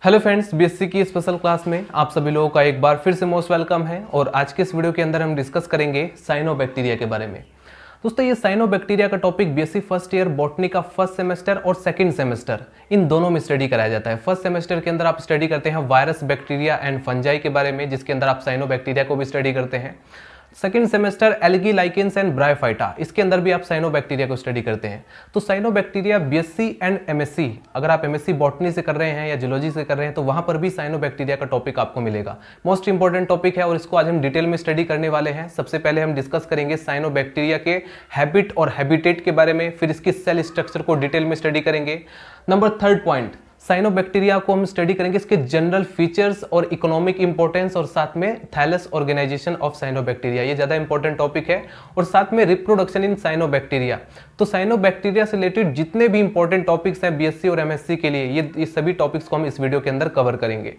Hello friends, BSc की special class में आप सभी लोगों का एक बार फिर से मोस्ट वेलकम है। और आज के इस वीडियो के अंदर हम डिस्कस करेंगे साइनोबैक्टीरिया के बारे में। दोस्तों, ये साइनोबैक्टीरिया का topic BSc first year botany का फर्स्ट सेमेस्टर और सेकंड सेमेस्टर इन दोनों में स्टडी कराया जाता है। फर्स्ट सेमेस्टर के अंदर आप स्टडी करते हैं वायरस, बैक्टीरिया एंड फंजाई के बारे में, जिसके अंदर आप साइनोबैक्टीरिया को भी स्टडी करते हैं। Second semester algae, lichens and bryophyta, इसके अंदर भी आप साइनोबैक्टीरिया को स्टडी करते हैं। तो साइनोबैक्टीरिया बीएससी एंड एमएससी, अगर आप एमएससी बॉटनी से कर रहे हैं या जूलॉजी से कर रहे हैं तो वहां पर भी साइनोबैक्टीरिया का टॉपिक आपको मिलेगा। मोस्ट इंपॉर्टेंट टॉपिक है और इसको आज हम डिटेल में स्टडी करने वाले हैं। सबसे पहले हम डिस्कस करेंगे साइनोबैक्टीरिया के हैबिट और हैबिटेट के बारे में, फिर इसकी सेल स्ट्रक्चर को डिटेल में स्टडी करेंगे। नंबर थर्ड पॉइंट, साइनोबैक्टीरिया को हम स्टडी करेंगे इसके जनरल फीचर्स और इकोनॉमिक इंपॉर्टेंस, और साथ में थैलस ऑर्गेनाइजेशन ऑफ साइनोबैक्टीरिया, ये ज्यादा इंपॉर्टेंट टॉपिक है। और साथ में रिप्रोडक्शन इन साइनोबैक्टीरिया। तो साइनोबैक्टीरिया से रिलेटेड जितने भी इंपॉर्टेंट टॉपिक्स हैं बीएससी और एमएससी के लिए, ये सभी टॉपिक्स को हम इस वीडियो के अंदर कवर करेंगे।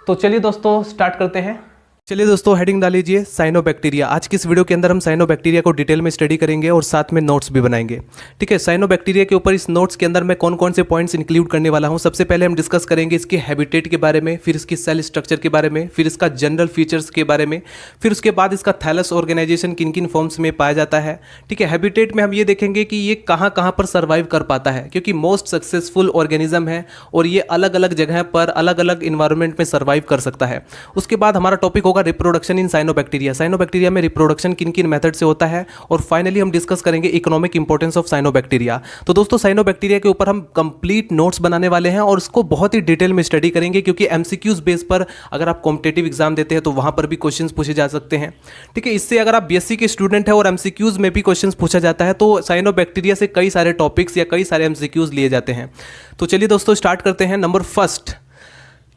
तो चलिए दोस्तों स्टार्ट करते हैं। चलिए दोस्तों हेडिंग डाल लीजिए साइनोबैक्टीरिया। आज की इस वीडियो के अंदर हम साइनोबैक्टीरिया को डिटेल में स्टडी करेंगे और साथ में नोट्स भी बनाएंगे। ठीक है, साइनोबैक्टीरिया के ऊपर इस नोट्स के अंदर मैं कौन कौन से पॉइंट्स इंक्लूड करने वाला हूं। सबसे पहले हम डिस्कस करेंगे इसके हैबिटेट के बारे में, फिर इसकी सेल स्ट्रक्चर के बारे में, फिर इसका जनरल फीचर्स के बारे में, फिर उसके बाद इसका थैलस ऑर्गेनाइजेशन किन किन फॉर्म्स में पाया जाता है। ठीक है, हैबिटेट में हम ये देखेंगे कि ये कहाँ कहाँ पर सर्वाइव कर पाता है, क्योंकि मोस्ट सक्सेसफुल ऑर्गेनिज्म है और ये अलग अलग जगह पर अलग अलग इन्वायरमेंट में सर्वाइव कर सकता है। उसके बाद हमारा टॉपिक होगा रिप्रोडक्शन इन साइनोबैक्टीरिया। साइनोबैक्टीरिया में रिप्रोडक्शन किन किन मेथड से होता है, और फाइनली हम डिस्कस करेंगे इकोनॉमिक इंपॉर्टेंस ऑफ साइनोबैक्टीरिया। तो दोस्तों साइनोबैक्टीरिया के ऊपर हम कंप्लीट नोट्स बनाने वाले हैं और इसको बहुत ही डिटेल में स्टडी करेंगे, क्योंकि एमसीक्यूज बेस पर अगर आप कॉम्पिटिटिव एग्जाम देते हैं तो वहां पर भी क्वेश्चंस पूछे जा सकते हैं। ठीक है, इससे अगर आप बीएससी के स्टूडेंट हैं और एमसीक्यूज में भी क्वेश्चंस पूछा जाता है तो साइनोबैक्टीरिया से कई सारे टॉपिक्स या कई सारे एमसीक्यूज लिए जाते हैं। तो चलिए दोस्तों स्टार्ट करते हैं। नंबर फर्स्ट,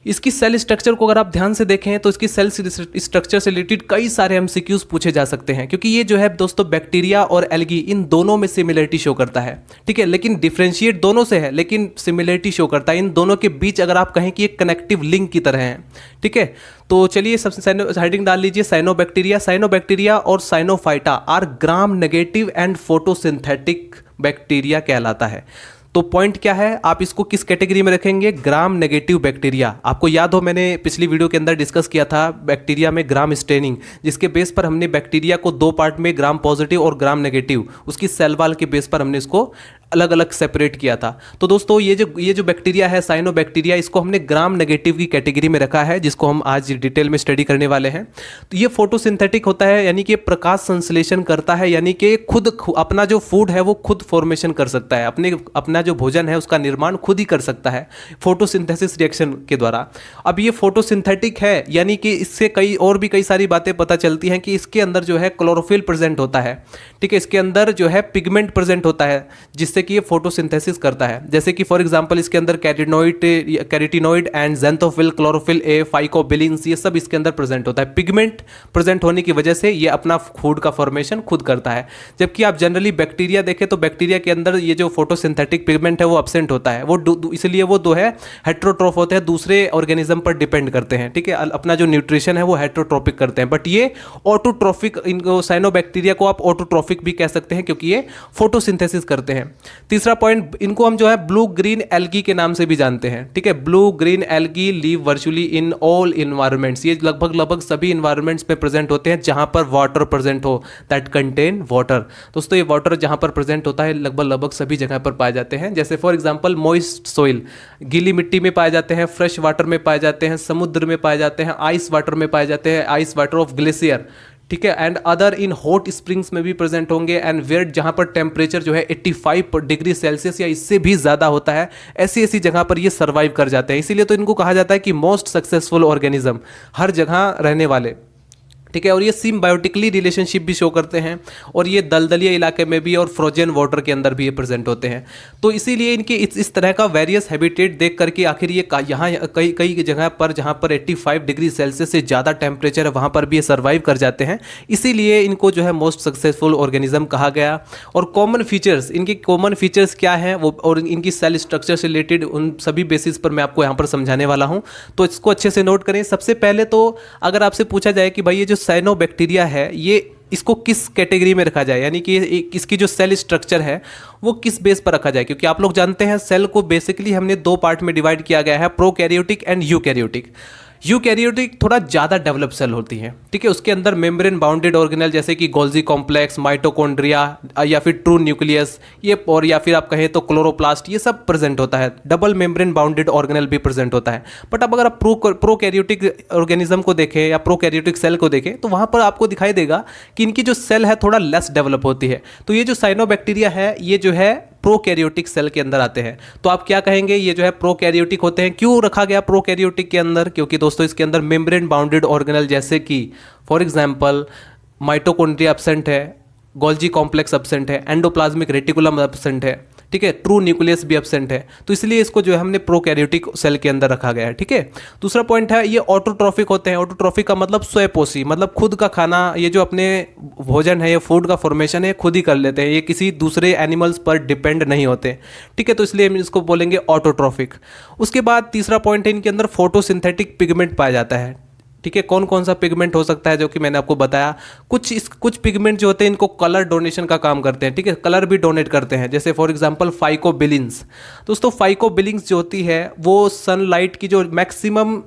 इसकी सेल स्ट्रक्चर को अगर आप ध्यान से देखें तो इसकी सेल स्ट्रक्चर से रिलेटेड कई सारे एमसीक्यूज पूछे जा सकते हैं, क्योंकि ये जो है दोस्तों बैक्टीरिया और एल्गी इन दोनों में सिमिलरिटी शो करता है। ठीक है, लेकिन डिफरेंशिएट दोनों से है लेकिन सिमिलरिटी शो करता है। इन दोनों के बीच अगर आप कहें कि एक कनेक्टिव लिंक की तरह है। ठीक है, तो चलिए सबसे हेडिंग डाल लीजिए साइनोबैक्टीरिया। साइनोबैक्टीरिया और cyanophyta are gram negative and photosynthetic bacteria कहलाता है। तो पॉइंट क्या है, आप इसको किस कैटेगरी में रखेंगे? Gram negative bacteria. आपको याद हो मैंने पिछली वीडियो के अंदर डिस्कस किया था बैक्टीरिया में ग्राम स्टेनिंग, जिसके बेस पर हमने बैक्टीरिया को दो पार्ट में ग्राम पॉजिटिव और ग्राम नेगेटिव, उसकी सेल वाल के बेस पर हमने इसको अलग अलग सेपरेट किया था। तो दोस्तों ये जो बैक्टीरिया है साइनोबैक्टीरिया, इसको हमने ग्राम नेगेटिव की कैटेगरी में रखा है, जिसको हम आज डिटेल में स्टडी करने वाले हैं। तो ये फोटोसिंथेटिक होता है, यानी कि प्रकाश संश्लेषण करता है, यानी कि खुद अपना जो फूड है वो खुद फॉर्मेशन कर सकता है, अपना जो भोजन है उसका निर्माण खुद ही कर सकता है फोटोसिंथेसिस रिएक्शन के द्वारा। अब ये फोटोसिंथेटिक है, यानी कि इससे कई सारी बातें पता चलती हैं कि इसके अंदर जो है क्लोरोफिल प्रेजेंट होता है। ठीक है, इसके अंदर जो है पिगमेंट प्रेजेंट होता है जिससे कि ये फोटोसिंथेसिस करता है। जैसे कि फॉर एग्जांपल इसके अंदर carotenoid and xanthophyll, chlorophyll A, phycobilins, ये सब इसके अंदर प्रेजेंट होता है। पिगमेंट प्रेजेंट होने की वजह से ये अपना फूड का फॉर्मेशन खुद करता है। जबकि आप जनरली बैक्टीरिया देखें तो बैक्टीरिया के अंदर ये जो फोटोसिंथेटिक पिगमेंट है वो एब्सेंट होता है, वो इसलिए वो दो है हेट्रोट्रोफ होते हैं, दूसरे ऑर्गेनिज्म पर डिपेंड करते हैं। ठीक है, अपना जो न्यूट्रिशन है वो हेट्रोट्रोपिक करते हैं, बट ये ऑटोट्रोफिक, इनको साइनोबैक्टीरिया को आप ऑटोट्रोफिक भी कह सकते हैं क्योंकि ये फोटोसिंथेसिस करते हैं। तीसरा पॉइंट, इनको हम जो है ब्लू ग्रीन एल्गी के नाम से भी जानते हैं। ठीक है, blue green algae leave virtually in all environments, ये लगभग सभी इन्वायरमेंट्स में प्रेजेंट होते हैं जहां पर वाटर प्रेजेंट हो, दैट कंटेन वाटर। दोस्तों ये वाटर जहां पर प्रेजेंट होता है लगभग सभी जगह पर पाए जाते हैं। जैसे फॉर एग्जांपल मॉइस्ट सोइल, गीली मिट्टी में पाए जाते हैं, फ्रेश वाटर में पाए जाते हैं, समुद्र में पाए जाते हैं, आइस वाटर में पाए जाते हैं, आइस वाटर ऑफ ग्लेशियर। ठीक है, and other in hot springs में भी प्रेजेंट होंगे, एंड वेयर जहां पर टेम्परेचर जो है 85 डिग्री सेल्सियस या इससे भी ज़्यादा होता है, ऐसी जगह पर ये सर्वाइव कर जाते हैं। इसीलिए तो इनको कहा जाता है कि मोस्ट सक्सेसफुल ऑर्गेनिज्म, हर जगह रहने वाले। ठीक है, और ये सिम्बायोटिकली रिलेशनशिप भी शो करते हैं, और ये दलदली इलाके में भी और फ्रोजन वाटर के अंदर भी ये प्रेजेंट होते हैं। तो इसीलिए इनके इस तरह का वेरियस हैबिटेट देख करके आखिर ये यहाँ कई जगह पर जहाँ पर 85 डिग्री सेल्सियस से ज़्यादा टेम्परेचर है वहाँ पर भी ये सर्वाइव कर जाते हैं। इसीलिए इनको जो है मोस्ट सक्सेसफुल ऑर्गेनिज्म कहा गया। और कॉमन फीचर्स, इनके कॉमन फीचर्स क्या हैं वो, और इनकी सेल स्ट्रक्चर से रिलेटेड उन सभी बेसिस पर मैं आपको यहाँ पर समझाने वाला हूँ। तो इसको अच्छे से नोट करें। सबसे पहले तो अगर आपसे पूछा जाए कि भाई ये जो साइनोबैक्टीरिया है ये इसको किस कैटेगरी में रखा जाए, यानी कि इसकी जो सेल स्ट्रक्चर है वो किस बेस पर रखा जाए, क्योंकि आप लोग जानते हैं सेल को बेसिकली हमने दो पार्ट में डिवाइड किया गया है, प्रोकैरियोटिक एंड यूकैरियोटिक। यूकैरियोटिक थोड़ा ज़्यादा डेवलप सेल होती है, ठीक है। उसके अंदर मेम्ब्रेन बाउंडेड ऑर्गेनल जैसे कि गोल्जी कॉम्प्लेक्स, माइटोकॉन्ड्रिया या फिर ट्रू न्यूक्लियस ये, और या फिर आप कहें तो क्लोरोप्लास्ट, ये सब प्रेजेंट होता है। डबल मेम्ब्रेन बाउंडेड ऑर्गेनल भी प्रेजेंट होता है। बट अब अगर आप प्रोकैरियोटिक ऑर्गेनिज्म को देखें या प्रोकैरियोटिक सेल को देखें तो वहाँ पर आपको दिखाई देगा कि इनकी जो सेल है थोड़ा लेस डेवलप होती है। तो ये जो साइनोबैक्टीरिया है ये जो है प्रोकैरियोटिक सेल के अंदर आते हैं। तो आप क्या कहेंगे, ये जो है प्रोकैरियोटिक होते हैं। क्यों रखा गया प्रोकैरियोटिक के अंदर? क्योंकि दोस्तों इसके अंदर मेम्ब्रेन बाउंडेड ऑर्गेनल जैसे कि फॉर एग्जांपल माइटोकॉन्ड्रिया एब्सेंट है, गोल्जी कॉम्प्लेक्स एब्सेंट है, एंडोप्लाज्मिक रेटिकुलम एब्सेंट है, ठीक है, ट्रू न्यूक्लियस भी एब्सेंट है। तो इसलिए इसको जो है हमने प्रोकैरियोटिक सेल के अंदर रखा गया है, ठीक है। दूसरा पॉइंट है ये ऑटोट्रॉफिक होते हैं। ऑटोट्रॉफिक का मतलब स्वयपोषी, मतलब खुद का खाना, ये जो अपने भोजन है, ये फूड का फॉर्मेशन है, खुद ही कर लेते हैं, ये किसी दूसरे एनिमल्स पर डिपेंड नहीं होते, ठीक है। तो इसलिए हम इसको बोलेंगे ऑटोट्रॉफिक। उसके बाद तीसरा पॉइंट है इनके अंदर फोटोसिंथेटिक पिगमेंट पाया जाता है, ठीक है। कौन कौन सा पिगमेंट हो सकता है, जो कि मैंने आपको बताया। कुछ पिगमेंट जो होते हैं इनको कलर डोनेशन का काम करते हैं, ठीक है, कलर भी डोनेट करते हैं। जैसे फॉर एग्जांपल फाइकोबिलिन्स। दोस्तों फाइकोबिलिन्स जो होती है वो सनलाइट की जो मैक्सिमम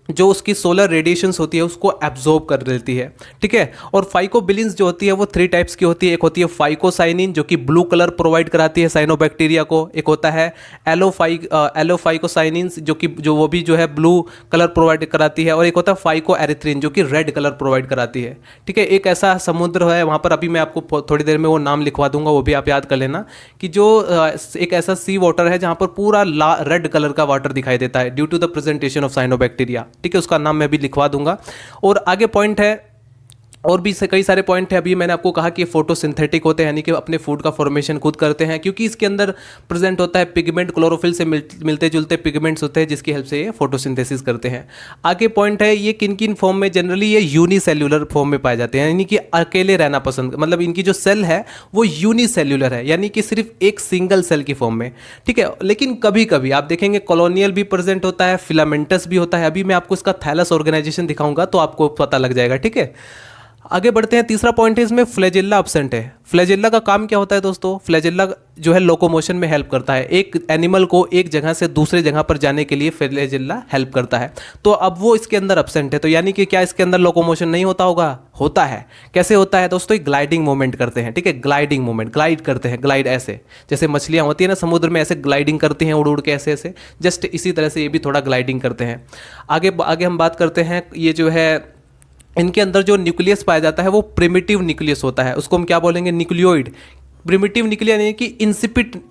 जो उसकी सोलर रेडिएशंस होती है उसको एब्जॉर्ब कर लेती है, ठीक है। और फाइकोबिलिन्स जो होती है वो 3 टाइप्स की होती है। एक होती है फाइकोसाइनिन जो कि ब्लू कलर प्रोवाइड कराती है साइनोबैक्टीरिया को। एक होता है एलोफाइकोसाइनिन्स जो वो भी जो है ब्लू कलर प्रोवाइड कराती है। और एक होता है फाइकोएरिथ्रिन जो कि रेड कलर प्रोवाइड कराती है, ठीक है। एक ऐसा समुद्र है वहाँ पर, अभी मैं आपको थोड़ी देर में वो नाम लिखवा दूंगा, वो भी आप याद कर लेना, कि जो एक ऐसा सी वाटर है जहाँ पर पूरा रेड कलर का वाटर दिखाई देता है due to the presentation of cyanobacteria, ठीक है। उसका नाम मैं भी लिखवा दूंगा। और आगे पॉइंट है, और भी कई सारे पॉइंट है। अभी मैंने आपको कहा कि फोटोसिंथेटिक होते हैं, यानी कि अपने फूड का फॉर्मेशन खुद करते हैं, क्योंकि इसके अंदर प्रेजेंट होता है पिगमेंट, क्लोरोफिल से मिलते जुलते पिगमेंट्स होते हैं जिसकी हेल्प से ये फोटोसिंथेसिस करते हैं। आगे पॉइंट है ये किन किन फॉर्म में, जनरली ये यूनिसेल्युलर फॉर्म में पाए जाते हैं, यानी कि अकेले रहना पसंद, मतलब इनकी जो सेल है वो यूनिसेल्युलर है, यानी कि सिर्फ एक सिंगल सेल की फॉर्म में, ठीक है। लेकिन कभी कभी आप देखेंगे कॉलोनियल भी प्रेजेंट होता है, फिलामेंटस भी होता है। अभी मैं आपको इसका थैलस ऑर्गेनाइजेशन दिखाऊंगा तो आपको पता लग जाएगा, ठीक है। आगे बढ़ते हैं। तीसरा पॉइंट है इसमें फ्लैजेल्ला एब्सेंट है। फ्लैजेल्ला का काम क्या होता है दोस्तों? फ्लैजेल्ला जो है लोकोमोशन में हेल्प करता है, एक एनिमल को एक जगह से दूसरे जगह पर जाने के लिए फ्लैजेल्ला हेल्प करता है। तो अब वो इसके अंदर एब्सेंट है, तो यानी कि क्या इसके अंदर लोकोमोशन नहीं होता होगा? होता है। कैसे होता है दोस्तों? ग्लाइडिंग मूवमेंट करते हैं, ठीक है, ग्लाइडिंग मूवमेंट, ग्लाइड करते हैं, ग्लाइड ऐसे जैसे मछलियां होती है ना समुद्र में, ऐसे ग्लाइडिंग करती हैं उड़ उड़ के ऐसे ऐसे, जस्ट इसी तरह से ये भी थोड़ा ग्लाइडिंग करते हैं। आगे हम बात करते हैं, ये जो है इनके अंदर जो न्यूक्लियस पाया जाता है वो प्रिमिटिव न्यूक्लियस होता है, उसको हम क्या बोलेंगे? न्यूक्लियोइड। प्रिमिटिव न्यूक्लियस यानी कि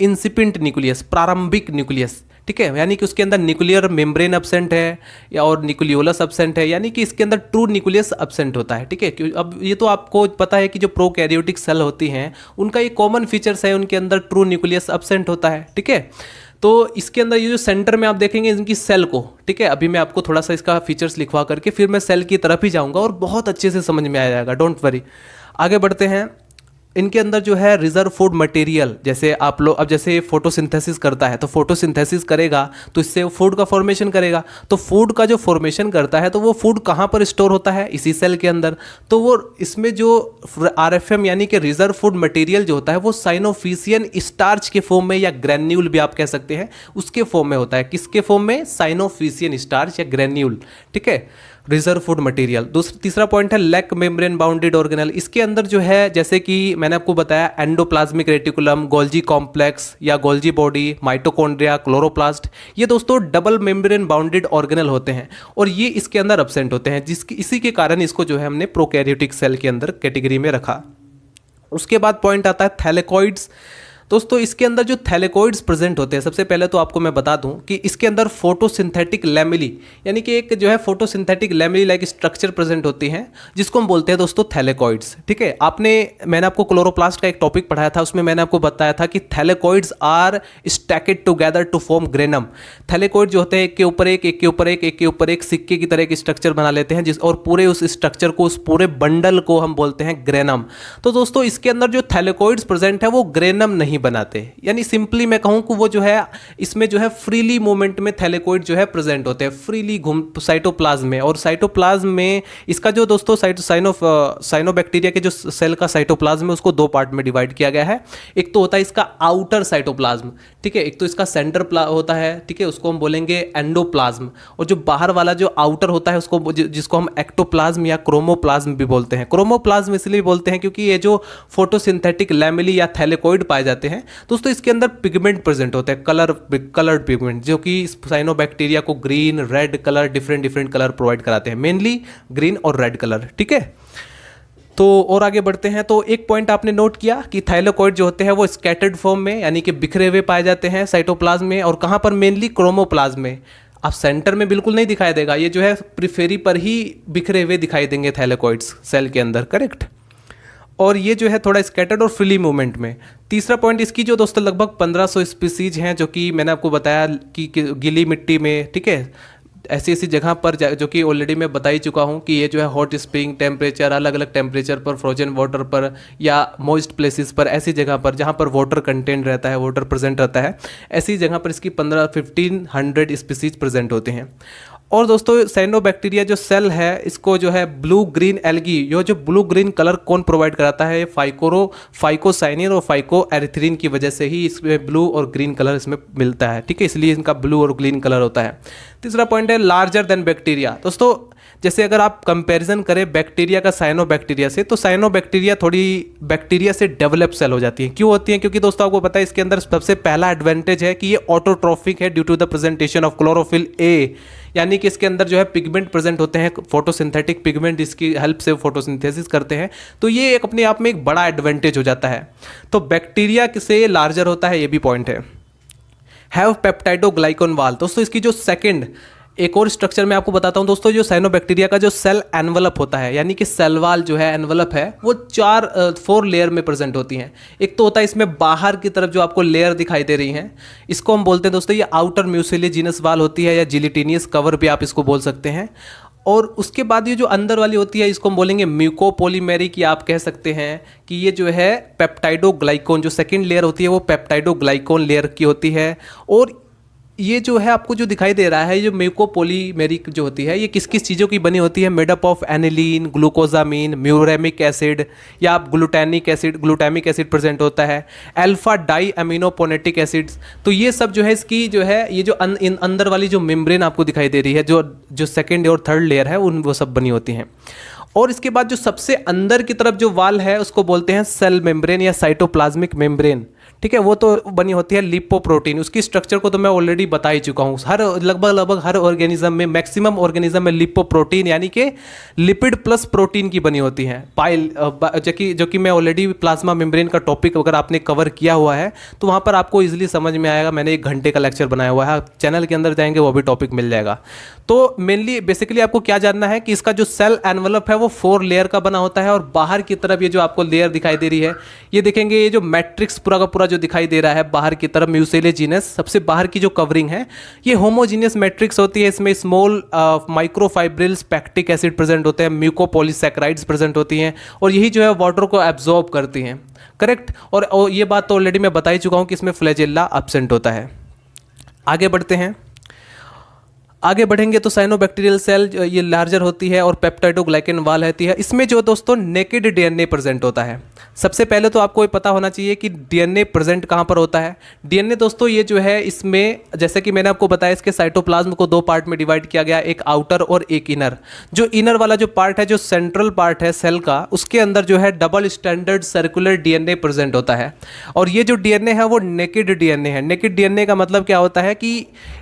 इंसिपिएंट न्यूक्लियस, प्रारंभिक न्यूक्लियस, ठीक है, यानी कि उसके अंदर न्यूक्लियर मेम्ब्रेन एब्सेंट है या और न्यूक्लियोलस एब्सेंट है, यानी कि इसके अंदर ट्रू न्यूक्लियस एब्सेंट होता है, ठीक है। अब ये तो आपको पता है कि जो प्रोकैरियोटिक सेल होती हैं उनका एक कॉमन फीचर्स है, उनके अंदर ट्रू न्यूक्लियस एब्सेंट होता है, ठीक है। तो इसके अंदर ये जो सेंटर में आप देखेंगे इनकी सेल को, ठीक है, अभी मैं आपको थोड़ा सा इसका फीचर्स लिखवा करके फिर मैं सेल की तरफ ही जाऊंगा और बहुत अच्छे से समझ में आ जाएगा, डोंट वरी। आगे बढ़ते हैं। इनके अंदर जो है रिजर्व फूड मटेरियल, जैसे आप लोग अब जैसे फोटोसिंथेसिस करता है तो फोटोसिंथेसिस करेगा तो इससे फूड का फॉर्मेशन करेगा, तो फूड का जो फॉर्मेशन करता है तो वो फूड कहाँ पर स्टोर होता है? इसी सेल के अंदर। तो वो इसमें जो RFM यानी कि रिजर्व फूड मटेरियल जो होता है वो साइनोफिशियन स्टार्च के फॉर्म में या ग्रेन्यूल भी आप कह सकते हैं उसके फॉर्म में होता है। किसके फॉर्म में? साइनोफिशियन स्टार्च या ग्रेन्यूल, ठीक है, रिजर्व फूड मटेरियल। तीसरा पॉइंट है लैक मेम्ब्रेन बाउंडेड ऑर्गेनल। इसके अंदर जो है जैसे कि मैंने आपको बताया एंडोप्लाज्मिक रेटिकुलम, गोल्जी कॉम्प्लेक्स या गोल्जी बॉडी, माइटोकॉन्ड्रिया, क्लोरोप्लास्ट, ये दोस्तों डबल मेम्ब्रेन बाउंडेड ऑर्गेनल होते हैं और ये इसके अंदर एब्सेंट होते हैं, इसी के कारण इसको जो है हमने प्रोकैरियोटिक सेल के अंदर कैटेगरी में रखा। उसके बाद पॉइंट आता है थैलेकॉइड्स। दोस्तों इसके अंदर जो थैलेकॉइड्स प्रेजेंट होते हैं, सबसे पहले तो आपको मैं बता दूं कि इसके अंदर फोटोसिंथेटिक लैमेली यानी कि एक जो है photosynthetic lamellae like structure present होती हैं जिसको हम बोलते हैं दोस्तों थैलेकॉइड्स, ठीक है। मैंने आपको क्लोरोप्लास्ट का एक टॉपिक पढ़ाया था, उसमें मैंने आपको बताया था कि thylakoids are stacked together to form granum. Thylakoid जो होते हैं एक के ऊपर एक, एक के ऊपर एक, एक के ऊपर एक सिक्के की तरह एक स्ट्रक्चर बना लेते हैं और पूरे उस स्ट्रक्चर को, उस पूरे बंडल को हम बोलते हैं ग्रेनम। तो दोस्तों इसके अंदर जो थैलेकॉइड्स प्रेजेंट है वो ग्रेनम नहीं बनाते। यानी सिंपली मैं कहूँ कि वो जो है इसमें जो है फ्रीली मूवमेंट में थैलेकोइड जो है प्रेजेंट होते हैं, फ्रीली घूम साइटोप्लाज्म में। और साइटोप्लाज्म में इसका जो दोस्तों साइनोबैक्टीरिया के जो सेल का साइटोप्लाज्म है उसको दो पार्ट में डिवाइड किया गया है। एक तो होता है इसका आउटर साइटोप्लाज्म, ठीक है, एक तो इसका सेंटर होता है, ठीक है, उसको हम बोलेंगे एंडोप्लाज्म। और जो बाहर वाला जो आउटर होता है उसको जिसको हम एक्टोप्लाज्म या क्रोमोप्लाज्म भी बोलते हैं। क्रोमोप्लाज्म इसलिए बोलते हैं क्योंकि ये जो फोटोसिंथेटिक लैमेली या थैलेकोइड पाए जाते हैं दोस्तों इसके अंदर पिगमेंट प्रेजेंट होते हैं, कलर्ड पिगमेंट, जो कि साइनोबैक्टीरिया को green, red colour, different colour provide कराते हैं, मेनली ग्रीन और रेड कलर, ठीक है। तो और आगे बढ़ते हैं। तो एक पॉइंट आपने नोट किया कि थाइलेकोइड जो होते हैं वो स्कैटर्ड फॉर्म में यानी कि बिखरे हुए पाए जाते हैं साइटोप्लाज्म में, और कहाँ पर, मेनली क्रोमोप्लाज्म में। आप सेंटर में बिल्कुल नहीं दिखाई देगा, ये जो है प्रिफेरी पर ही बिखरे हुए दिखाई देंगे थैलेकोइड्स सेल के अंदर, करेक्ट। और ये जो है थोड़ा स्कैटर्ड और फ्रीली मूवमेंट में। तीसरा पॉइंट इसकी जो दोस्तों लगभग 1500 स्पीसीज हैं जो कि मैंने आपको बताया कि गीली मिट्टी में, ठीक है, ऐसी जगह पर जो कि ऑलरेडी मैं बता ही चुका हूँ कि ये जो है हॉट स्प्रिंग टेम्परेचर, अलग अलग टेम्परेचर पर, फ्रोजन वाटर पर या मॉइस्ट प्लेसेस पर, ऐसी जगह पर जहाँ पर वाटर कंटेंट रहता है, वाटर प्रेजेंट रहता है, ऐसी जगह पर इसकी 1500 स्पीसीज प्रेजेंट होते हैं। और दोस्तों साइनोबैक्टीरिया जो सेल है इसको जो है ब्लू ग्रीन एल्गी, ये जो ब्लू ग्रीन कलर कौन प्रोवाइड कराता है, फाइकोसाइनिन और फाइकोएरिथ्रिन की वजह से ही इसमें ब्लू और ग्रीन कलर इसमें मिलता है, ठीक है, इसलिए इनका ब्लू और ग्रीन कलर होता है। तीसरा पॉइंट है लार्जर देन बैक्टीरिया। दोस्तों जैसे अगर आप कंपैरिजन करें बैक्टीरिया का साइनोबैक्टीरिया से, तो साइनोबैक्टीरिया थोड़ी बैक्टीरिया से डेवलप सेल हो जाती है। क्यों होती है? क्योंकि दोस्तों आपको पता है इसके अंदर सबसे पहला एडवांटेज है कि ये ऑटोट्रॉफिक है due to the presentation of chlorophyll a, यानी कि इसके अंदर जो है पिगमेंट प्रेजेंट होते हैं, फोटोसिंथेटिक पिगमेंट, इसकी हेल्प से फोटोसिंथेसिस करते हैं। तो ये एक अपने आप में एक बड़ा एडवांटेज हो जाता है। तो बैक्टीरिया से लार्जर होता है, ये भी पॉइंट है। हैव पेप्टाइडोग्लाइकन वाल। दोस्तों इसकी जो सेकंड एक और स्ट्रक्चर मैं आपको बताता हूं दोस्तों, जो साइनोबैक्टीरिया का जो सेल एनवलप होता है, यानी कि सेल वाल जो है, एनवलप है, वो 4 लेयर में प्रेजेंट होती हैं। एक तो होता है इसमें बाहर की तरफ जो आपको लेयर दिखाई दे रही हैं, इसको हम बोलते हैं दोस्तों, ये आउटर म्यूसिलिजिनस वाल होती है या जिलिटिनियस कवर भी आप इसको बोल सकते हैं। और उसके बाद ये जो अंदर वाली होती है इसको हम बोलेंगे म्यूकोपोलीमेरिक, या आप कह सकते हैं कि ये जो है पेप्टाइडोग्लाइकोन, जो सेकंड लेयर होती है वो पेप्टाइडोग्लाइकोन लेयर की होती है। और ये जो है आपको जो दिखाई दे रहा है, ये जो म्यूकोपोलीमेरिक जो होती है, ये किस किस चीज़ों की बनी होती है? Made up of aniline, glucosamine, muramic acid, या आप ग्लूटामिक एसिड प्रेजेंट होता है, अल्फा डाई अमीनोपोनेटिक एसिड्स। तो ये सब जो है इसकी जो है ये जो अंदर वाली जो मेम्ब्रेन आपको दिखाई दे रही है, जो सेकेंड और थर्ड लेयर है, वो सब बनी होती हैं। और इसके बाद जो सबसे अंदर की तरफ जो वाल है उसको बोलते हैं सेल मेम्ब्रेन या साइटोप्लाज्मिक मेम्ब्रेन, ठीक है, वो तो बनी होती है लिपोप्रोटीन। उसकी स्ट्रक्चर को तो मैं ऑलरेडी बता ही चुका हूँ। लगभग हर ऑर्गेनिज्म में, मैक्सिमम ऑर्गेनिज्म में लिपोप्रोटीन यानी कि लिपिड प्लस प्रोटीन की बनी होती हैं। पाइल जो कि मैं ऑलरेडी प्लाज्मा मेम्ब्रेन का टॉपिक अगर आपने कवर किया हुआ है तो वहाँ पर आपको ईजिली समझ में आएगा। मैंने 1 घंटे का लेक्चर बनाया हुआ है, चैनल के अंदर जाएंगे वो भी टॉपिक मिल जाएगा। तो मेनली बेसिकली आपको क्या जानना है कि इसका जो सेल एनवलप है वो 4 लेयर का बना होता है। और बाहर की तरफ ये जो आपको लेयर दिखाई दे रही है, ये देखेंगे ये जो मैट्रिक्स पूरा का पूरा जो दिखाई दे रहा है बाहर की तरफ, म्यूसिलेजिनस, सबसे बाहर की जो कवरिंग है ये होमोजीनियस मैट्रिक्स होती है। इसमें small microfibrils pectic acid present होते हैं, म्यूकोपॉलीसैकेराइड्स प्रेजेंट होती हैं, और यही जो है वाटर को एब्जॉर्ब करती हैं, करेक्ट। और ये बात तो ऑलरेडी मैं बता ही चुका हूं कि इसमें फ्लैजेल्ला एब्सेंट होता है। आगे बढ़ते हैं। आगे बढ़ेंगे तो साइनोबैक्टीरियल सेल ये लार्जर होती है और पेप्टाइडोग्लाइकन वाल रहती है। इसमें जो दोस्तों नेकेड डीएनए प्रेजेंट होता है। सबसे पहले तो आपको ये पता होना चाहिए कि डीएनए प्रेजेंट कहाँ पर होता है। डीएनए दोस्तों ये जो है इसमें, जैसे कि मैंने आपको बताया, इसके साइटोप्लाज्म को 2 पार्ट में डिवाइड किया गया, एक आउटर और एक इनर। जो इनर वाला जो पार्ट है, जो सेंट्रल पार्ट है सेल का, उसके अंदर जो है double standard circular DNA present होता है। और ये जो डीएनए है वो नेकेड डीएनए है। नेकेड डीएनए का मतलब क्या होता है कि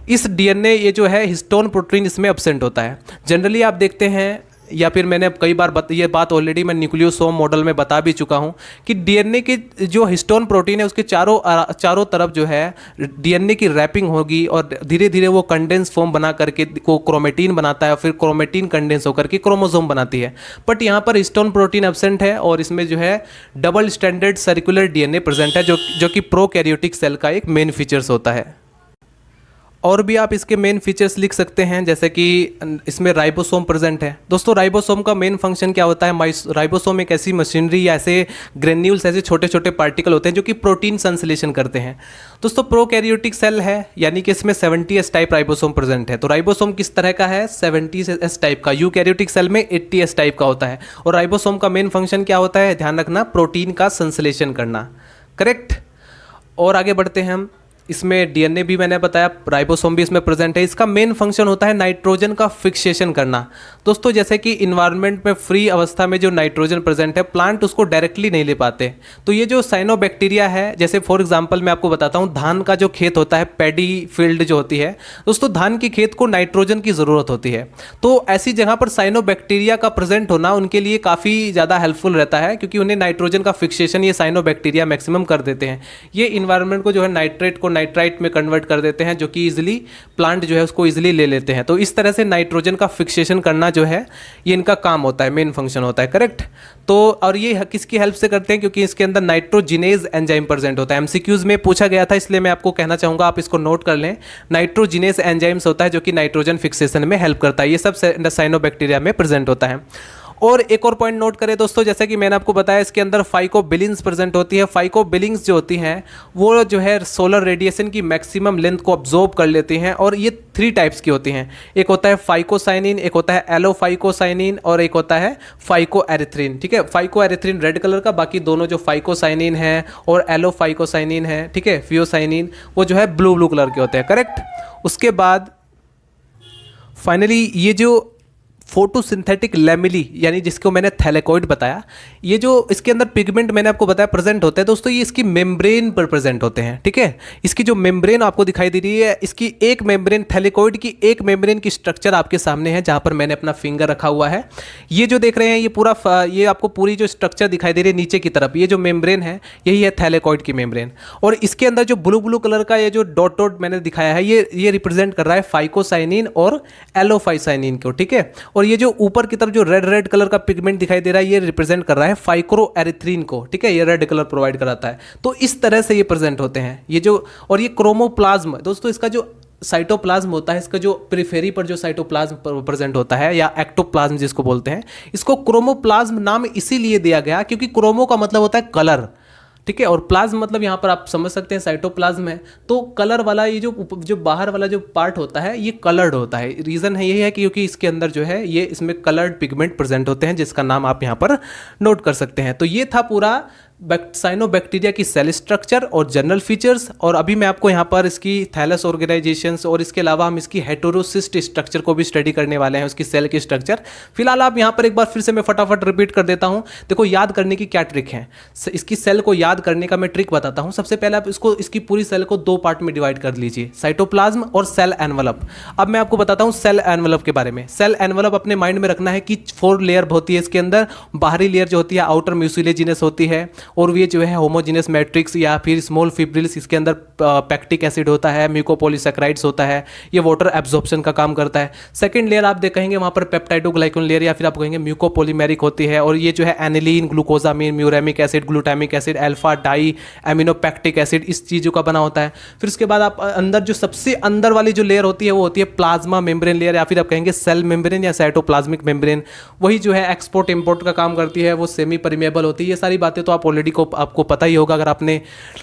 इस डीएनए ये जो है हिस्टोन प्रोटीन इसमें एब्सेंट होता है। जनरली आप देखते हैं, या फिर मैंने कई बार ये बात ऑलरेडी मैं न्यूक्लियोसोम मॉडल में बता भी चुका हूं कि डीएनए के जो हिस्टोन प्रोटीन है उसके चारों तरफ जो है डीएनए की रैपिंग होगी और धीरे धीरे वो कंडेंस फॉर्म बना करके को क्रोमेटिन बनाता है, फिर क्रोमेटिन कंडेंस होकर के क्रोमोसोम बनाती है। बट यहाँ पर हिस्टोन प्रोटीन एब्सेंट है और इसमें जो है double standard circular DNA present है, जो कि प्रोकैरियोटिक सेल का एक मेन फीचर्स होता है। और भी आप इसके मेन फीचर्स लिख सकते हैं, जैसे कि इसमें राइबोसोम प्रेजेंट है। दोस्तों राइबोसोम का मेन फंक्शन क्या होता है? राइबोसोम एक ऐसी मशीनरी या ऐसे ग्रेन्यूल्स, ऐसे छोटे छोटे पार्टिकल होते हैं जो कि प्रोटीन संश्लेषण करते हैं। दोस्तों प्रोकैरियोटिक सेल है, यानी कि इसमें 70S टाइप राइबोसोम प्रेजेंट है। तो राइबोसोम किस तरह का है? 70S टाइप का। यूकैरियोटिक सेल में 80S टाइप का होता है। और राइबोसोम का मेन फंक्शन क्या होता है? ध्यान रखना, प्रोटीन का संश्लेषण करना। करेक्ट। और आगे बढ़ते हैं हम। इसमें डीएनए भी मैंने बताया, राइबोसोम भी इसमें प्रेजेंट है। इसका मेन फंक्शन होता है नाइट्रोजन का फिक्सेशन करना। दोस्तों जैसे कि इन्वायरमेंट में फ्री अवस्था में जो नाइट्रोजन प्रेजेंट है, प्लांट उसको डायरेक्टली नहीं ले पाते। तो ये जो साइनोबैक्टीरिया है, जैसे फॉर एग्जांपल मैं आपको बताता हूँ, धान का जो खेत होता है, पैडी फील्ड जो होती है दोस्तों, धान के खेत को नाइट्रोजन की ज़रूरत होती है। तो ऐसी जगह पर साइनोबैक्टीरिया का प्रेजेंट होना उनके लिए काफ़ी ज़्यादा हेल्पफुल रहता है, क्योंकि उन्हें नाइट्रोजन का फिक्सेशन ये साइनोबैक्टीरिया मैक्सिमम कर देते हैं। ये इन्वायरमेंट को जो है नाइट्रेट को नाइट्राइट में कन्वर्ट कर देते हैं, जो कि इजीली प्लांट जो है उसको इजीली ले लेते हैं। तो इस तरह से नाइट्रोजन का फिक्सेशन करना जो है ये इनका काम होता है, मेन फंक्शन होता है। करेक्ट। तो और ये किसकी हेल्प से करते हैं? क्योंकि इसके अंदर नाइट्रोजिनेज एंजाइम प्रेजेंट होता है। एमसीक्यूज में पूछा गया था, इसलिए मैं आपको कहना चाहूंगा आप इसको नोट कर लें। नाइट्रोजिनेज एंजाइम्स होता है जो कि नाइट्रोजन फिक्सेशन में हेल्प करता है। ये सब साइनोबैक्टीरिया में प्रेजेंट होता है। और एक और पॉइंट नोट करें दोस्तों, जैसे कि मैंने आपको बताया, इसके अंदर फाइकोबिलिन्स प्रेजेंट होती है। फाइकोबिलिन्स जो होती हैं वो जो है सोलर रेडिएशन की मैक्सिमम लेंथ को ऑब्जॉर्ब कर लेती हैं। और ये 3 टाइप्स की होती हैं। एक होता है फाइकोसाइनिन, एक होता है एलोफाइकोसाइनिन, और एक होता है फाइकोएरिथ्रिन। ठीक है, फाइकोएरिथ्रिन रेड कलर का, बाकी दोनों जो फाइकोसाइनिन है और एलोफाइकोसाइनिन है, ठीक है, फियोसाइनिन, वो जो है ब्लू कलर के होते हैं। करेक्ट। उसके बाद फाइनली ये जो फोटोसिंथेटिक लैमेली, यानी जिसको मैंने थैलेकॉइड बताया, ये जो इसके अंदर पिगमेंट मैंने आपको बताया प्रेजेंट होते हैं दोस्तों, ये इसकी मेम्ब्रेन पर प्रेजेंट होते हैं। ठीक है, इसकी जो मेम्ब्रेन आपको दिखाई दे रही है, इसकी एक मेम्ब्रेन, थैलेकॉइड की एक मेम्ब्रेन की स्ट्रक्चर आपके सामने है, जहां पर मैंने अपना फिंगर रखा हुआ है। ये जो देख रहे हैं, ये पूरा ये आपको पूरी जो स्ट्रक्चर दिखाई दे रही है नीचे की तरफ, ये जो मेम्ब्रेन है यही है थैलेकॉइड की मेम्ब्रेन। और इसके अंदर जो ब्लू कलर का ये जो डॉट मैंने दिखाया है, ये रिप्रेजेंट कर रहा है फाइकोसाइनिन और एलोफाइसाइनिन को। ठीक है, और ये जो ऊपर की तरफ जो रेड कलर का पिगमेंट दिखाई दे रहा है, ये रिप्रेजेंट कर रहा है फाइक्रोएरिथ्रिन को। ठीक है, ये रेड कलर प्रोवाइड कराता है। तो इस तरह से ये प्रेजेंट होते हैं ये जो। और ये क्रोमोप्लाज्म दोस्तों, इसका जो साइटोप्लाज्म होता है, इसका जो पेरिफेरी पर जो साइटोप्लाज्म प्रेजेंट होता है, या एक्टोप्लाज्म जिसको बोलते हैं, इसको क्रोमोप्लाज्म नाम इसीलिए दिया गया क्योंकि क्रोमो का मतलब होता है कलर। ठीक है, और प्लाज्म मतलब यहाँ पर आप समझ सकते हैं साइटोप्लाज्म है, तो कलर वाला ये जो बाहर वाला जो पार्ट होता है ये कलर्ड होता है। रीज़न है यही है कि क्योंकि इसके अंदर जो है ये इसमें कलर्ड पिगमेंट प्रेजेंट होते हैं, जिसका नाम आप यहाँ पर नोट कर सकते हैं। तो ये था पूरा साइनोबैक्टीरिया की सेल स्ट्रक्चर और जनरल फीचर्स। और अभी मैं आपको यहाँ पर इसकी थैलस ऑर्गेनाइजेशंस और इसके अलावा हम इसकी हेटेरोसिस्ट स्ट्रक्चर को भी स्टडी करने वाले हैं, उसकी सेल की स्ट्रक्चर। फिलहाल आप यहाँ पर एक बार फिर से मैं फटाफट रिपीट कर देता हूँ। देखो, याद करने की क्या ट्रिक है, इसकी सेल को याद करने का मैं ट्रिक बताता हूँ। सबसे पहले आप इसकी पूरी सेल को 2 पार्ट में डिवाइड कर लीजिए, साइटोप्लाज्म और सेल एनवलप। अब मैं आपको बताता हूँ सेल एनवलप के बारे में। सेल एनवलप अपने माइंड में रखना है कि 4 लेयर होती है इसके अंदर। बाहरी लेयर जो होती है आउटर म्यूसिलेजिनस होती है, और ये जो है होमोजीनियस मैट्रिक्स या फिर स्मॉल फिब्रिल्स, इसके अंदर पैक्टिक एसिड होता है, म्यूकोपॉलीसैकेराइड्स होता है, ये वाटर एब्जॉर्प्शन का काम करता है। सेकंड लेयर आप कहेंगे वहां पर पेप्टाइडोग्लाइकन लेयर या फिर आप कहेंगे म्यूकोपॉलीमेरिक होती है, और ये जो है aniline, glucosamine, muramic acid, glutamic acid, alpha di aminopimelic acid, इस चीज़ों का बना होता है। फिर उसके बाद आप अंदर जो सबसे अंदर वाली जो लेयर होती है वो होती है प्लाज्मा मेम्ब्रेन लेयर, या फिर आप कहेंगे सेल मेम्ब्रेन या साइटोप्लाज्मिक मेम्ब्रेन। वही जो है एक्सपोर्ट इंपोर्ट का काम करती है, वो सेमी परमेबल होती है। ये सारी बातें तो आप ऑलरेडी आपको पता ही होगा, अगर आपने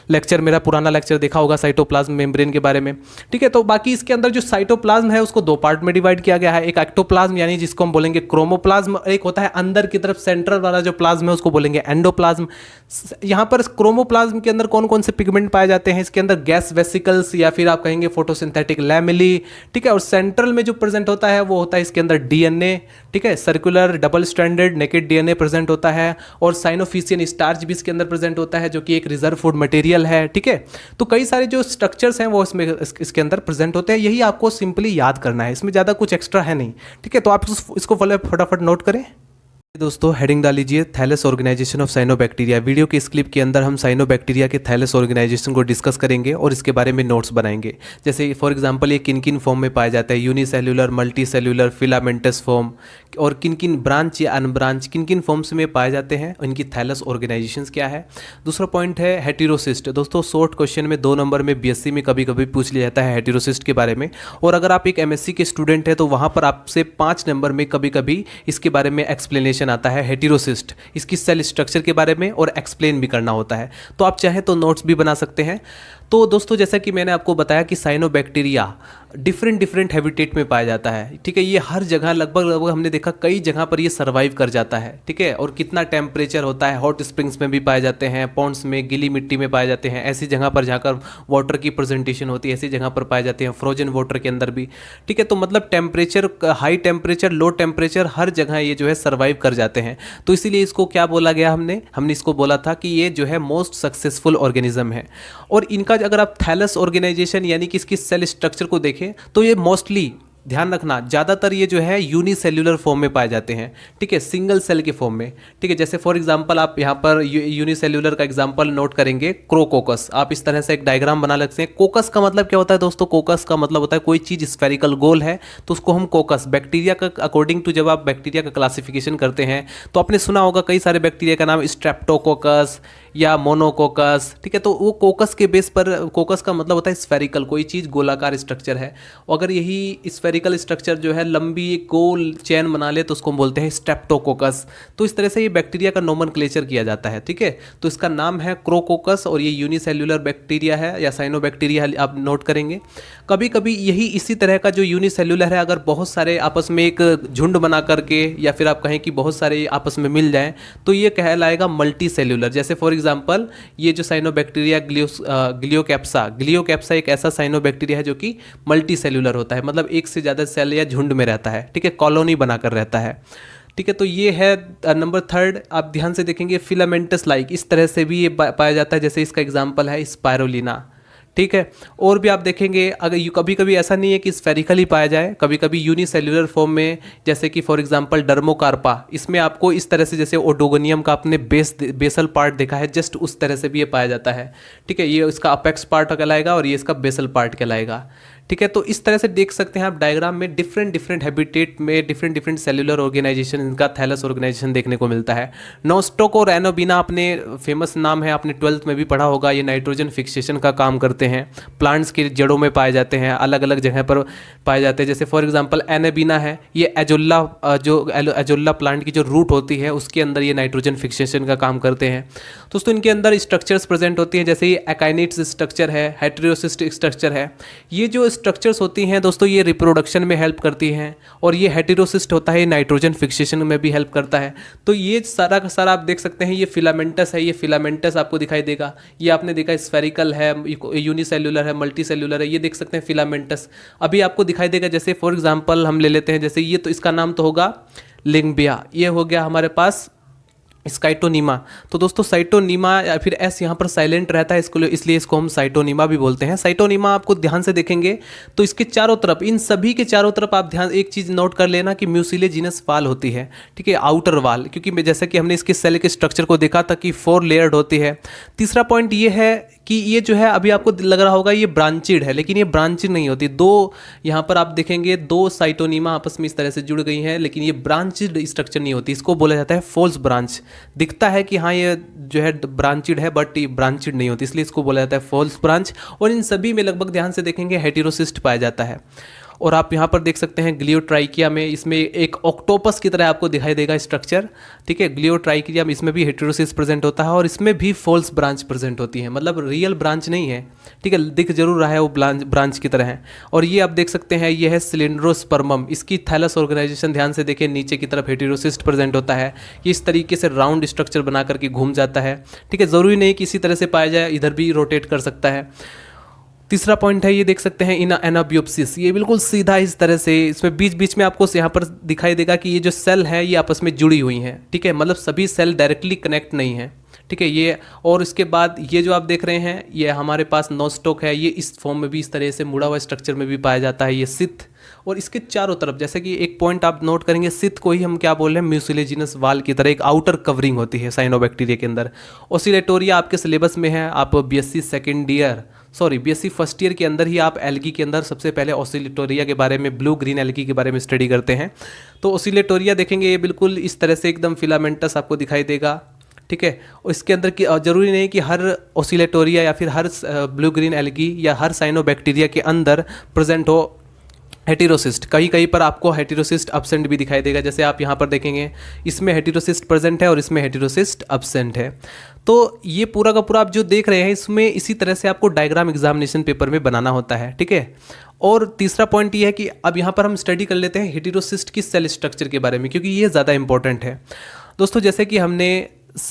लेक्चर, मेरा पुराना लेक्चर देखा होगा साइटोप्लाज्म मेम्ब्रेन के बारे में। ठीक है, तो बाकी इसके अंदर जो साइटोप्लाज्म है उसको 2 पार्ट में डिवाइड किया गया है। एक एक्टोप्लाज्म यानी जिसको हम बोलेंगे क्रोमोप्लाज्म, एक होता है अंदर की तरफ सेंट्रल वाला जो प्लाज्म है उसको बोलेंगे एंडोप्लाज्म। यहाँ पर क्रोमोप्लाज्म के अंदर कौन कौन से पिगमेंट पाए जाते हैं? इसके अंदर गैस वेसिकल्स या फिर आप कहेंगे फोटोसिंथेटिक लैमेली। ठीक है, और सेंट्रल में जो प्रेजेंट होता है वो होता है इसके अंदर डीएनए। ठीक है, circular double stranded naked DNA present होता है, और साइनोफिशियन स्टार्च भी इसके अंदर प्रेजेंट होता है, जो कि एक रिजर्व फूड मटेरियल है। ठीक है, तो कई सारे जो स्ट्रक्चर्स हैं वो इसके अंदर प्रेजेंट होते हैं। यही आपको सिंपली याद करना है, इसमें ज़्यादा कुछ एक्स्ट्रा है नहीं। ठीक है, तो आप इसको फटाफट नोट करें। दोस्तों हेडिंग डाल लीजिए thallus organisation of cyanobacteria. Video के इस क्लिप के अंदर हम साइनोबैक्टीरिया के थैलेस ऑर्गेनाइजेशन को डिस्कस करेंगे और इसके बारे में नोट्स बनाएंगे। जैसे फॉर एग्जांपल ये किन किन फॉर्म में पाया जाता है, unicellular, multi cellular, filamentous form, और किन किन ब्रांच या अनब्रांच किन किन फॉर्म्स में पाए जाते हैं, इनकी थैलेस ऑर्गेनाइजेशन क्या है। दूसरा पॉइंट है हेटेरोसिस्ट। दोस्तों शॉर्ट क्वेश्चन में 2 नंबर में बीएससी में कभी कभी पूछ लिया जाता है हेटेरोसिस्ट के बारे में, और अगर आप एक एमएससी के स्टूडेंट हैं तो वहाँ पर आपसे 5 नंबर में कभी कभी इसके बारे में एक्सप्लेनेशन आता है हेटेरोसिस्ट, इसकी सेल स्ट्रक्चर के बारे में, और एक्सप्लेन भी करना होता है। तो आप चाहें तो नोट्स भी बना सकते हैं। तो दोस्तों जैसा कि मैंने आपको बताया कि साइनोबैक्टीरिया डिफरेंट हैबिटेट में पाया जाता है, ठीक है। ये हर जगह लगभग हमने देखा कई जगह पर ये सर्वाइव कर जाता है, ठीक है। और कितना टेम्परेचर होता है, हॉट स्प्रिंग्स में भी पाए जाते हैं, पॉन्ड्स में, गीली मिट्टी में पाए जाते हैं, ऐसी जगह पर जाकर वाटर की प्रेजेंटेशन होती है, ऐसी जगह पर पाए जाते हैं, फ्रोजन वाटर के अंदर भी, ठीक है। तो मतलब temperature, high temperature, low temperature, हर जगह ये जो है सर्वाइव कर जाते हैं। तो इसीलिए इसको क्या बोला गया, हमने इसको बोला था कि ये जो है मोस्ट सक्सेसफुल ऑर्गेनिज्म है। और इनका अगर आप थैलेस ऑर्गेनाइजेशन यानी कि इसकी सेल स्ट्रक्चर को देखें तो ये मोस्टली, ध्यान रखना, ज़्यादातर ये जो है यूनिसेल्युलर फॉर्म में पाए जाते हैं, ठीक है, सिंगल सेल के फॉर्म में, ठीक है। जैसे फॉर एग्जांपल आप यहाँ पर यूनिसेल्युलर का एग्जांपल नोट करेंगे, क्रोकोकस। आप इस तरह से एक डायग्राम बना सकते हैं। कोकस का मतलब क्या होता है दोस्तों? कोकस का मतलब होता है कोई चीज़ स्फेरिकल गोल है तो उसको हम कोकस, बैक्टीरिया का अकॉर्डिंग टू, जब आप बैक्टीरिया का क्लासिफिकेशन करते हैं तो आपने सुना होगा कई सारे बैक्टीरिया का नाम, स्ट्रेप्टोकोकस या मोनोकोकस, ठीक है। तो वो कोकस के बेस पर, कोकस का मतलब होता है स्फेरिकल, कोई चीज़ गोलाकार स्ट्रक्चर है। अगर यही स्फेरिकल स्ट्रक्चर जो है लंबी एक गोल चेन बना ले तो उसको हम बोलते हैं स्ट्रेप्टोकोकस। तो इस तरह से ये बैक्टीरिया का नोमेनक्लेचर किया जाता है, ठीक है। तो इसका नाम है क्रोकोकस और ये यूनिसेल्युलर बैक्टीरिया है या साइनोबैक्टीरिया, आप नोट करेंगे। कभी कभी यही इसी तरह का जो यूनिसेल्युलर है, अगर बहुत सारे आपस में एक झुंड बना करके, या फिर आप कहें कि बहुत सारे आपस में मिल जाएं, तो ये कहलाएगा मल्टी सेल्युलर। जैसे फॉर एग्जांपल ये जो साइनोबैक्टीरिया ग्लियोकैप्सा एक ऐसा साइनोबैक्टीरिया है जो कि मल्टी सेल्युलर होता है, मतलब एक से ज़्यादा सेल या झुंड में रहता है, ठीक है, कॉलोनी बनाकर रहता है, ठीक है। तो ये है नंबर 3। आप ध्यान से देखेंगे फिलामेंटस लाइक, इस तरह से भी ये पाया जाता है, जैसे इसका एग्जाम्पल है स्पायरोलिना, ठीक है। और भी आप देखेंगे, अगर कभी कभी ऐसा नहीं है कि स्फेरिकली पाया जाए, कभी कभी यूनिसेल्युलर फॉर्म में, जैसे कि फॉर एग्जांपल डर्मोकार्पा, इसमें आपको इस तरह से, जैसे ओडोगोनियम का आपने बेसल पार्ट देखा है, जस्ट उस तरह से भी ये पाया जाता है, ठीक है। ये इसका अपेक्स पार्ट कहलाएगा और ये इसका बेसल पार्ट कहलाएगा, ठीक है। तो इस तरह से देख सकते हैं आप डायग्राम में डिफरेंट हैबिटेट में डिफरेंट सेल्युलर ऑर्गेनाइजेशन, इनका थैलेस ऑर्गेनाइजेशन देखने को मिलता है। नोस्टोक और एनोबिना अपने फेमस नाम है, आपने 12th में भी पढ़ा होगा। ये नाइट्रोजन फिक्सेशन का काम करते हैं, प्लांट्स की जड़ों में पाए जाते हैं, अलग अलग जगह पर पाए जाते हैं। जैसे फॉर एग्जाम्पल एनोबिना है, ये एजोल्ला प्लांट की जो रूट होती है उसके अंदर ये नाइट्रोजन फिक्सेशन का काम करते हैं। दोस्तों इनके अंदर स्ट्रक्चर्स प्रेजेंट होती हैं, जैसे ये एकाइनेट्स स्ट्रक्चर है, हेटेरोसिस्ट स्ट्रक्चर है। ये जो स्ट्रक्चर्स होती हैं दोस्तों, ये रिप्रोडक्शन में हेल्प करती हैं, और ये हेटेरोसिस्ट होता है, नाइट्रोजन फिक्सेशन में भी हेल्प करता है। तो ये सारा का सारा आप देख सकते हैं। ये फिलामेंटस है, ये फिलामेंटस आपको दिखाई देगा। ये आपने देखा स्फेरिकल है, यूनिसेल्युलर है, मल्टी सेल्युलर है, ये देख सकते हैं फिलामेंटस। अभी आपको दिखाई देगा, जैसे फॉर एग्जाम्पल हम ले लेते हैं, जैसे ये, तो इसका नाम तो होगा लिंबिया, ये हो गया हमारे पास साइटोनीमा। तो दोस्तों साइटोनीमा, या फिर एस यहाँ पर साइलेंट रहता है, इसलिए इसको हम साइटोनीमा भी बोलते हैं। साइटोनीमा आपको ध्यान से देखेंगे तो इसके चारों तरफ, इन सभी के चारों तरफ आप ध्यान एक चीज़ नोट कर लेना कि म्यूसिलेजिनस वाल होती है, ठीक है, आउटर वाल, क्योंकि जैसे कि हमने इसके सेल के स्ट्रक्चर को देखा था कि 4 लेयर्ड होती है। तीसरा पॉइंट ये है कि ये जो है, अभी आपको लग रहा होगा ये ब्रांचिड है, लेकिन ये ब्रांचिड नहीं होती। 2 यहाँ पर आप देखेंगे 2 साइटोनीमा आपस में इस तरह से जुड़ गई हैं, लेकिन ये ब्रांचिड स्ट्रक्चर नहीं होती, इसको बोला जाता है फॉल्स ब्रांच। दिखता है कि हाँ ये जो है ब्रांचिड है, बट ये ब्रांचिड नहीं होती, इसलिए इसको बोला जाता है फॉल्स ब्रांच। और इन सभी में लगभग ध्यान से देखेंगे हेटेरोसिस्ट पाया जाता है। और आप यहाँ पर देख सकते हैं ग्लियोट्राइकिया में, इसमें एक ऑक्टोपस की तरह आपको दिखाई देगा स्ट्रक्चर, ठीक है। ग्लियोट्राइकिया में इसमें भी हेटेरोसिस प्रेजेंट होता है, और इसमें भी फॉल्स ब्रांच प्रेजेंट होती है, मतलब रियल ब्रांच नहीं है, ठीक है, दिख जरूर रहा है वो ब्रांच की तरह है। और ये आप देख सकते हैं, ये है सिलिंड्रोस्पर्मम, इसकी थैलेस ऑर्गेनाइजेशन ध्यान से देखें, नीचे की तरफ हेटेरोसिस्ट प्रेजेंट होता है, ये इस तरीके से राउंड स्ट्रक्चर बना करके घूम जाता है, ठीक है। ज़रूरी नहीं कि इसी तरह से पाया जाए, इधर भी रोटेट कर सकता है। तीसरा पॉइंट है, ये देख सकते हैं एनाबियोप्सिस, ये बिल्कुल सीधा इस तरह से, इसमें बीच बीच में आपको यहाँ पर दिखाई देगा कि ये जो सेल है ये आपस में जुड़ी हुई हैं, ठीक है, मतलब सभी सेल डायरेक्टली कनेक्ट नहीं है, ठीक है। ये और इसके बाद ये जो आप देख रहे हैं ये हमारे पास नोस्टॉक है, ये इस फॉर्म में भी इस तरह से मुड़ा हुआ स्ट्रक्चर में भी पाया जाता है, ये सिथ। और इसके चारों तरफ जैसे कि एक पॉइंट आप नोट करेंगे, सिथ को ही हम क्या बोल रहे हैं, म्यूसिलेजिनस वाल की तरह एक आउटर कवरिंग होती है साइनोबैक्टीरिया के अंदर। ओसिलेटोरिया आपके सिलेबस में है, आप BSc second year BSc first year के अंदर ही आप एल्गी के अंदर सबसे पहले ओसिलेटोरिया के बारे में, ब्लू ग्रीन एल्गी के बारे में स्टडी करते हैं। तो ओसिलेटोरिया देखेंगे ये बिल्कुल इस तरह से एकदम फिलामेंटस आपको दिखाई देगा, ठीक है। और इसके अंदर की जरूरी नहीं कि हर ओसिलेटोरिया या फिर हर ब्लू ग्रीन एल्गी या हर साइनोबैक्टीरिया के अंदर प्रेजेंट हो हेटेरोसिस्ट। कहीं पर आपको हेटेरोसिस्ट अब्सेंट भी दिखाई देगा, जैसे आप यहाँ पर देखेंगे इसमें हेटेरोसिस्ट प्रेजेंट है और इसमें हेटेरोसिस्ट अब्सेंट है। तो ये पूरा का पूरा आप जो देख रहे हैं इसमें इसी तरह से आपको डायग्राम एग्जामिनेशन पेपर में बनाना होता है, ठीक है। और तीसरा पॉइंट ये है कि अब यहाँ पर हम स्टडी कर लेते हैं हेटेरोसिस्ट की सेल स्ट्रक्चर के बारे में, क्योंकि ये ज़्यादा इंपॉर्टेंट है। दोस्तों जैसे कि हमने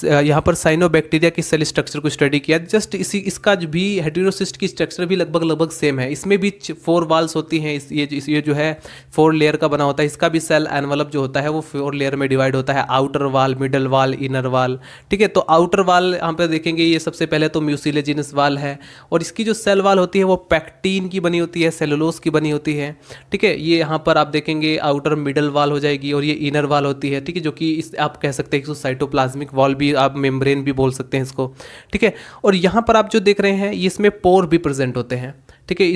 यहाँ पर साइनोबैक्टीरिया की सेल स्ट्रक्चर को स्टडी किया, जस्ट इसका जो भी हेटेरोसिस्ट की स्ट्रक्चर भी लगभग सेम है। इसमें भी 4 वाल्स होती हैं, ये जो है 4 लेयर का बना होता है। इसका भी सेल एनवलप जो होता है वो 4 लेयर में डिवाइड होता है, आउटर वाल, मिडल वाल, इनर वाल, ठीक है। तो आउटर वाल यहाँ पर देखेंगे ये सबसे पहले तो म्यूसिलेजिनस वाल है, और इसकी जो सेल वाल होती है वो पैक्टीन की बनी होती है, सेलुलोज की बनी होती है, ठीक है। ये यहाँ पर आप देखेंगे आउटर मिडल वाल हो जाएगी, और ये इनर वाल होती है, ठीक है, जो कि इस आप कह सकते हैं साइटोप्लाज्मिक वॉल भी आप मेम्ब्रेन भी बोल सकते हैं इसको, ठीक है। और यहाँ पर आप जो देख रहे हैं इसमें पोर भी प्रेजेंट होते हैं, ठीक है।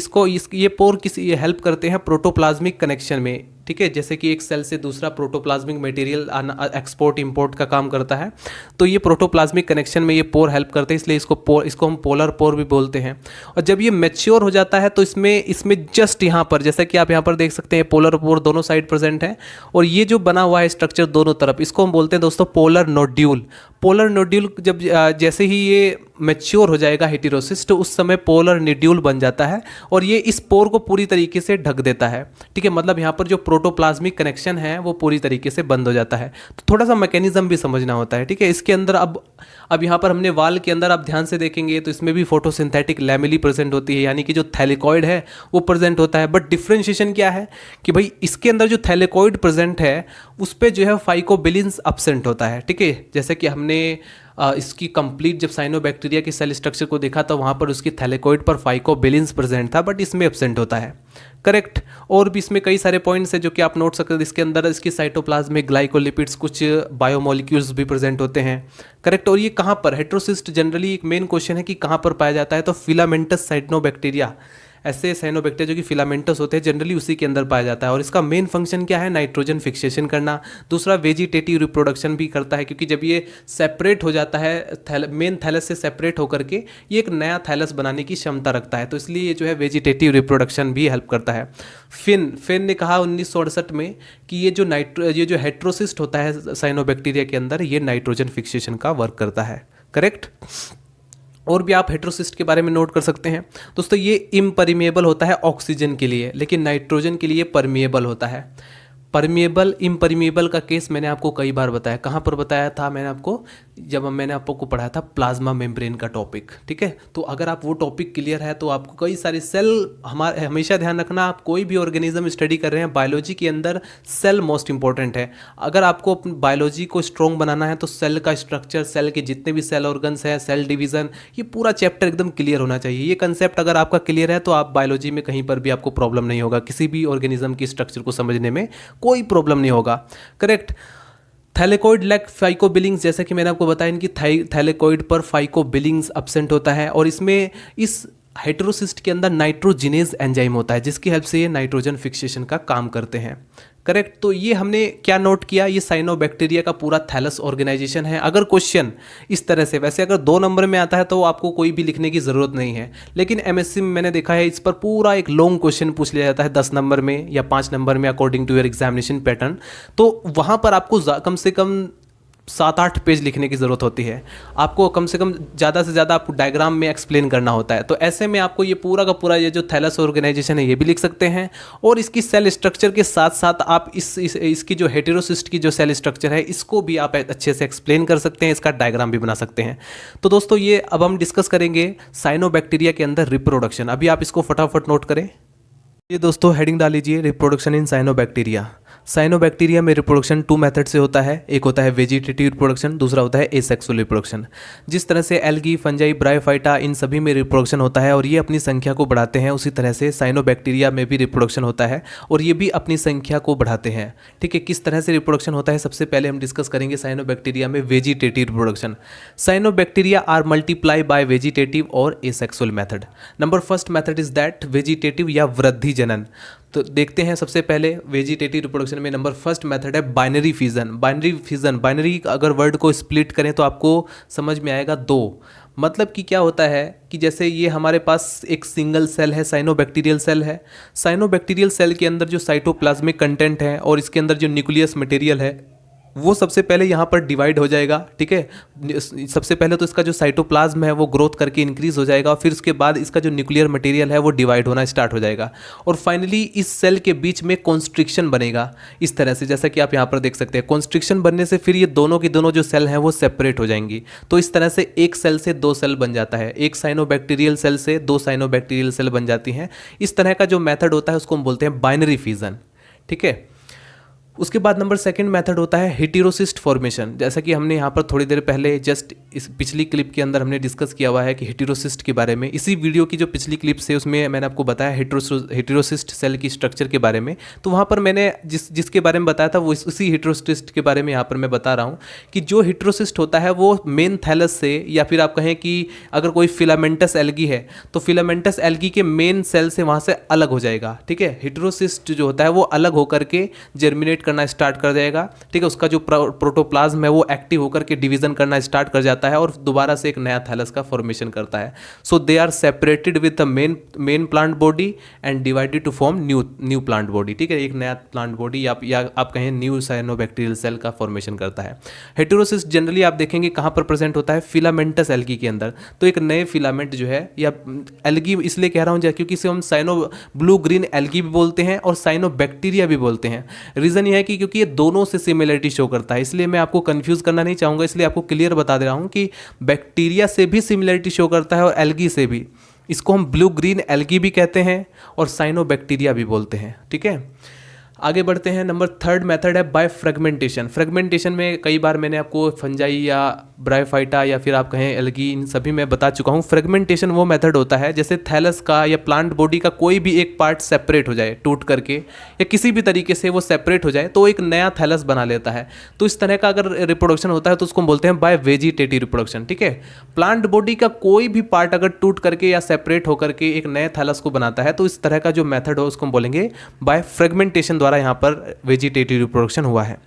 ये पोर ये हेल्प करते हैं प्रोटोप्लाज्मिक कनेक्शन में, ठीक है। जैसे कि एक सेल से दूसरा प्रोटोप्लाज्मिक मटेरियल एक्सपोर्ट इंपोर्ट का काम करता है, तो ये प्रोटोप्लाज्मिक कनेक्शन में ये पोर हेल्प करते हैं, इसलिए इसको हम पोलर पोर भी बोलते हैं। और जब ये मैच्योर हो जाता है तो इसमें जस्ट यहाँ पर जैसे कि आप यहाँ पर देख सकते हैं पोलर पोर दोनों साइड प्रेजेंट है, और ये जो बना हुआ है स्ट्रक्चर दोनों तरफ, इसको हम बोलते हैं दोस्तों पोलर नोड्यूल। पोलर नोड्यूल जब जैसे ही ये मैच्योर हो जाएगा हेटेरोसिस्ट, तो उस समय पोलर नोड्यूल बन जाता है, और ये इस पोर को पूरी तरीके से ढक देता है, ठीक है। मतलब यहाँ पर जो प्रोटोप्लाज्मिक कनेक्शन है वो पूरी तरीके से बंद हो जाता है। तो थोड़ा सा मैकेनिज्म भी समझना होता है, ठीक है। इसके अंदर अब यहाँ पर हमने वाल के अंदर आप ध्यान से देखेंगे तो इसमें भी फोटोसिंथेटिक लैमेली प्रेजेंट होती है, यानी कि जो थैलेकॉइड है वो प्रेजेंट होता है। बट डिफ्रेंशिएशन क्या है कि भाई इसके अंदर जो थैलेकॉइड प्रेजेंट है उस पर जो है फाइकोबिलिन्स अब्सेंट होता है, ठीक है। जैसे कि हमने इसकी कंप्लीट जब साइनोबैक्टीरिया की सेल स्ट्रक्चर को देखा तो वहाँ पर उसकी थैलेकॉइड पर फाइकोबिलिन्स प्रेजेंट था, बट इसमें एब्सेंट होता है, करेक्ट। और भी इसमें कई सारे पॉइंट्स हैं जो कि आप नोट सकते हैं। इसके अंदर इसकी साइटोप्लाज्म में ग्लाइकोलिपिड्स, कुछ बायोमोलिक्यूल्स भी प्रेजेंट होते हैं, करेक्ट। और ये कहाँ पर हेटेरोसिस्ट जनरली एक मेन क्वेश्चन है कि कहाँ पर पाया जाता है, तो फिलामेंटस साइनोबैक्टीरिया, ऐसे साइनोबैक्टीरिया जो कि फिलामेंटस होते हैं जनरली उसी के अंदर पाया जाता है। और इसका मेन फंक्शन क्या है, नाइट्रोजन फिक्सेशन करना। दूसरा वेजिटेटिव रिप्रोडक्शन भी करता है, क्योंकि जब ये सेपरेट हो जाता है मेन थैलस से सेपरेट होकर के ये एक नया थैलस बनाने की क्षमता रखता है, तो इसलिए ये जो है वेजिटेटिव रिप्रोडक्शन भी हेल्प करता है। फिन ने कहा 1968 में कि ये जो हेटेरोसिस्ट होता है साइनोबैक्टीरिया के अंदर, ये नाइट्रोजन फिक्सेशन का वर्क करता है, करेक्ट। और भी आप हेटेरोसिस्ट के बारे में नोट कर सकते हैं दोस्तों, ये इम्परमिएबल होता है ऑक्सीजन के लिए, लेकिन नाइट्रोजन के लिए परमिएबल होता है। परमिएबल इम्परमिएबल का केस मैंने आपको कई बार बताया, कहाँ पर बताया था मैंने आपको, जब मैंने आपको पढ़ाया था प्लाज्मा मेम्ब्रेन का टॉपिक, ठीक है। तो अगर आप वो टॉपिक क्लियर है तो आपको कई सारे सेल, हमेशा ध्यान रखना आप कोई भी ऑर्गेनिज्म स्टडी कर रहे हैं बायोलॉजी के अंदर सेल मोस्ट इंपॉर्टेंट है। अगर आपको बायोलॉजी को स्ट्रॉन्ग बनाना है तो सेल का स्ट्रक्चर, सेल के जितने भी सेल ऑर्गन्स है, सेल डिवीजन, ये पूरा चैप्टर एकदम क्लियर होना चाहिए। ये कंसेप्ट अगर आपका क्लियर है तो आप बायोलॉजी में कहीं पर भी आपको प्रॉब्लम नहीं होगा, किसी भी ऑर्गेनिज्म की स्ट्रक्चर को समझने में कोई प्रॉब्लम नहीं होगा, करेक्ट। थैलेकॉइड लैक फाइकोबिलिंग्स, जैसे कि मैंने आपको बताया इनकी थैलेकॉइड पर फाइकोबिलिंग्स अब्सेंट होता है, और इसमें इस हेटेरोसिस्ट के अंदर नाइट्रोजिनेज एंजाइम होता है जिसकी हेल्प से ये नाइट्रोजन फिक्सेशन का काम करते हैं, करेक्ट। तो ये हमने क्या नोट किया, ये साइनोबैक्टीरिया का पूरा थैलस ऑर्गेनाइजेशन है। अगर क्वेश्चन इस तरह से, वैसे अगर 2 नंबर में आता है तो आपको कोई भी लिखने की ज़रूरत नहीं है, लेकिन एमएससी में मैंने देखा है इस पर पूरा एक लॉन्ग क्वेश्चन पूछ लिया जाता है 10 नंबर में या 5 नंबर में according to your examination pattern. तो वहाँ पर आपको कम से कम 7-8 पेज लिखने की ज़रूरत होती है, आपको कम से कम ज़्यादा से ज़्यादा आपको डायग्राम में एक्सप्लेन करना होता है। तो ऐसे में आपको ये पूरा का पूरा ये जो थैलस ऑर्गेनाइजेशन है ये भी लिख सकते हैं, और इसकी सेल स्ट्रक्चर के साथ साथ आप इसकी जो हेटेरोसिस्ट की जो सेल स्ट्रक्चर है इसको भी आप अच्छे से एक्सप्लेन कर सकते हैं, इसका डायग्राम भी बना सकते हैं। तो दोस्तों ये अब हम डिस्कस करेंगे साइनोबैक्टीरिया के अंदर रिप्रोडक्शन। अभी आप इसको फटाफट नोट करें। ये दोस्तों हेडिंग डाल लीजिए, रिप्रोडक्शन इन साइनोबैक्टीरिया। साइनोबैक्टीरिया में रिप्रोडक्शन 2 मेथड से होता है। एक होता है वेजिटेटिव रिप्रोडक्शन, दूसरा होता है एसेक्सुअल रिप्रोडक्शन। जिस तरह से एल्गी, फंजाई, ब्रायोफाइटा इन सभी में रिप्रोडक्शन होता है और ये अपनी संख्या को बढ़ाते हैं, उसी तरह से साइनोबैक्टीरिया में भी रिप्रोडक्शन होता है और ये भी अपनी संख्या को बढ़ाते हैं। ठीक है, किस तरह से रिप्रोडक्शन होता है सबसे पहले हम डिस्कस करेंगे साइनोबैक्टीरिया में vegetative reproduction. Cyanobacteria are multiply by vegetative और asexual method. Number first method is that vegetative या वृद्धि जनन। तो देखते हैं सबसे पहले वेजिटेटिव रिप्रोडक्शन में नंबर फर्स्ट मेथड है बाइनरी फिजन। बाइनरी अगर वर्ड को स्प्लिट करें तो आपको समझ में आएगा 2। मतलब कि क्या होता है कि जैसे ये हमारे पास एक सिंगल सेल है, साइनोबैक्टीरियल सेल है। साइनोबैक्टीरियल सेल के अंदर जो साइटोप्लाज्मिक कंटेंट है और इसके अंदर जो न्यूक्लियस मटेरियल है वो सबसे पहले यहाँ पर डिवाइड हो जाएगा। ठीक है, सबसे पहले तो इसका जो साइटोप्लाज्म है वो ग्रोथ करके इंक्रीज हो जाएगा, फिर उसके बाद इसका जो न्यूक्लियर मटेरियल है वो डिवाइड होना स्टार्ट हो जाएगा और फाइनली इस सेल के बीच में कॉन्स्ट्रिक्शन बनेगा। इस तरह से जैसा कि आप यहाँ पर देख सकते हैं, कॉन्स्ट्रिक्शन बनने से फिर ये दोनों की दोनों जो सेल हैं वो सेपरेट हो जाएंगी। तो इस तरह से एक सेल से 2 सेल बन जाता है, एक साइनोबैक्टीरियल सेल से 2 साइनोबैक्टीरियल सेल बन जाती हैं। इस तरह का जो मेथड होता है उसको हम बोलते हैं बाइनरी फिजन। ठीक है, उसके बाद नंबर सेकंड मेथड होता है हेटेरोसिस्ट फॉर्मेशन। जैसा कि हमने यहाँ पर थोड़ी देर पहले जस्ट इस पिछली क्लिप के अंदर हमने डिस्कस किया हुआ है कि हेटेरोसिस्ट के बारे में। इसी वीडियो की जो पिछली क्लिप्स है उसमें मैंने आपको बताया हेटेरोसिस्ट सेल की स्ट्रक्चर के बारे में। तो वहाँ पर मैंने जिसके बारे में बताया था वो उसी हेटेरोसिस्ट के बारे में यहाँ पर मैं बता रहा हूँ कि जो हेटेरोसिस्ट होता है वो मेन थैलस से, या फिर आप कहें कि अगर कोई फिलामेंटस एल्गी है तो फिलामेंटस एल्गी के मेन सेल से वहाँ से अलग हो जाएगा। ठीक है, हेटेरोसिस्ट जो होता है वो अलग होकर के जर्मिनेट करना स्टार्ट कर जाएगा। ठीक है, उसका जो प्रोटोप्लाज्म है वो एक्टिव होकर के डिवीजन करना स्टार्ट कर जाता है और दोबारा से एक नया थैलस का फॉर्मेशन करता है। So they are separated with the main plant body and divided to form new plant body. ठीक है, एक नया प्लांट बॉडी या आप कहें न्यू साइनोबैक्टीरियल सेल का फॉर्मेशन करता है। हेटेरोसिस्ट जनरली आप देखेंगे कहाँ पर प्रेजेंट होता है, फिलामेंटस एल्गी के अंदर। तो एक नए फिलामेंट जो है, या एल्गी इसलिए कह रहा हूँ क्योंकि इसे हम साइनो ब्लू ग्रीन एल्गी भी बोलते हैं और साइनोबैक्टीरिया भी बोलते हैं। रीज़न है कि क्योंकि ये दोनों से सिमिलरिटी शो करता है, इसलिए मैं आपको कंफ्यूज करना नहीं चाहूँगा, इसलिए आपको क्लियर बता दे रहा हूँ कि बैक्टीरिया से भी सिमिलरिटी शो करता है और एल्गी से भी। इसको हम ब्लू ग्रीन एल्गी भी कहते हैं और साइनोबैक्टीरिया भी बोलते हैं। ठीक है, आगे बढ़ते हैं। नंबर थर्ड मेथड है बाय फ्रेगमेंटेशन। फ्रेगमेंटेशन में कई बार मैंने आपको फंजाई या ब्रायोफाइटा या फिर आप कहें एल्गी, इन सभी में बता चुका हूँ। फ्रेगमेंटेशन वो मेथड होता है जैसे थैलस का या प्लांट बॉडी का कोई भी एक पार्ट सेपरेट हो जाए, टूट करके या किसी भी तरीके से वो सेपरेट हो जाए तो एक नया थैलस बना लेता है। तो इस तरह का अगर रिप्रोडक्शन होता है तो उसको हम बोलते हैं बाय वेजिटेटिव रिप्रोडक्शन। ठीक है, प्लांट बॉडी का कोई भी पार्ट अगर टूट करके या सेपरेट होकर के एक नए थैलस को बनाता है तो इस तरह का जो मेथड हो उसको हम बोलेंगे बाय फ्रेगमेंटेशन द्वारा यहाँ पर वेजिटेटिव रिप्रोडक्शन हुआ है।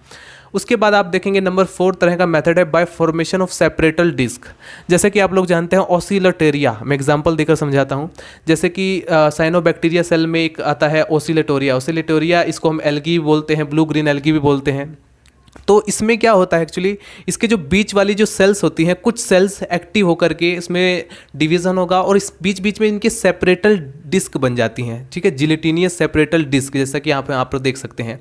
उसके बाद आप देखेंगे नंबर 4 तरह का मेथड है बाय फॉर्मेशन ऑफ सेपरेटल डिस्क। जैसे कि आप लोग जानते हैं ओसिलेटोरिया, मैं एग्जांपल देकर समझाता हूं। जैसे कि साइनोबैक्टीरिया सेल में एक आता है ओसिलेटोरिया, इसको हम एल्गी बोलते हैं, ब्लू ग्रीन एल्गी भी बोलते हैं। तो इसमें क्या होता है एक्चुअली, इसके जो बीच वाली जो सेल्स होती हैं, कुछ सेल्स एक्टिव होकर के इसमें डिवीजन होगा और इस बीच बीच में इनके सेपरेटल डिस्क बन जाती हैं। ठीक है, जिलेटिनियस सेपरेटल डिस्क, जैसा कि आप लोग देख सकते हैं।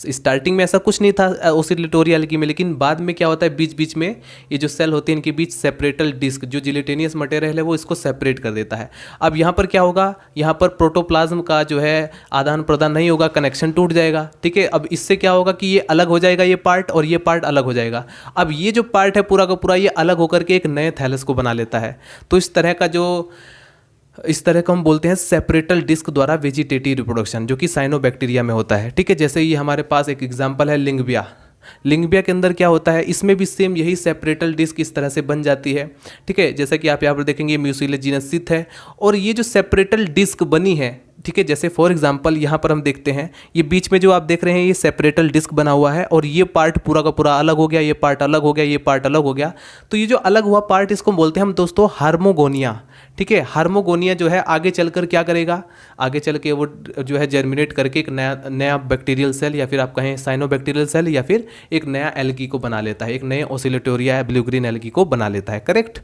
स्टार्टिंग में ऐसा कुछ नहीं था ओसिलेटोरिया एल्गी में, लेकिन बाद में क्या होता है, बीच बीच में ये जो सेल होती है इनके बीच सेपरेटल डिस्क, जो जिलेटिनियस मटेरियल है वो इसको सेपरेट कर देता है। अब यहाँ पर क्या होगा, यहाँ पर प्रोटोप्लाज्म का जो है आदान प्रदान नहीं होगा, कनेक्शन टूट जाएगा। ठीक है, अब इससे क्या होगा कि ये अलग हो जाएगा, ये पार्ट और ये पार्ट अलग हो जाएगा। अब ये जो पार्ट है पूरा का पूरा ये अलग होकर के एक नए थैलस को बना लेता है। तो इस तरह का हम बोलते हैं सेपरेटल डिस्क द्वारा वेजिटेटिव रिप्रोडक्शन, जो कि साइनोबैक्टीरिया में होता है। ठीक है, जैसे ये हमारे पास एक एग्जांपल है लिंगबिया के अंदर क्या होता है, इसमें भी सेम यही सेपरेटल डिस्क इस तरह से बन जाती है। ठीक है, जैसा कि आप यहाँ पर देखेंगे म्यूसिलेजिनस सिथ है और ये जो सेपरेटल डिस्क बनी है, ठीक है, जैसे फॉर एग्जांपल यहाँ पर हम देखते हैं ये बीच में जो आप देख रहे हैं ये सेपरेटल डिस्क बना हुआ है और ये पार्ट पूरा का पूरा अलग हो गया, ये पार्ट अलग हो गया, ये पार्ट अलग हो गया। तो ये जो अलग हुआ पार्ट इसको बोलते हैं हम दोस्तों हार्मोगोनिया। ठीक है, हार्मोगोनिया जो है आगे चलकर क्या करेगा, आगे चल के वो जो है जर्मिनेट करके एक नया बैक्टीरियल सेल या फिर आप कहें साइनोबैक्टीरियल सेल या फिर एक नया एल्गी को बना लेता है, एक नए ओसिलेटोरिया या ब्लू ग्रीन एल्गी को बना लेता है। करेक्ट।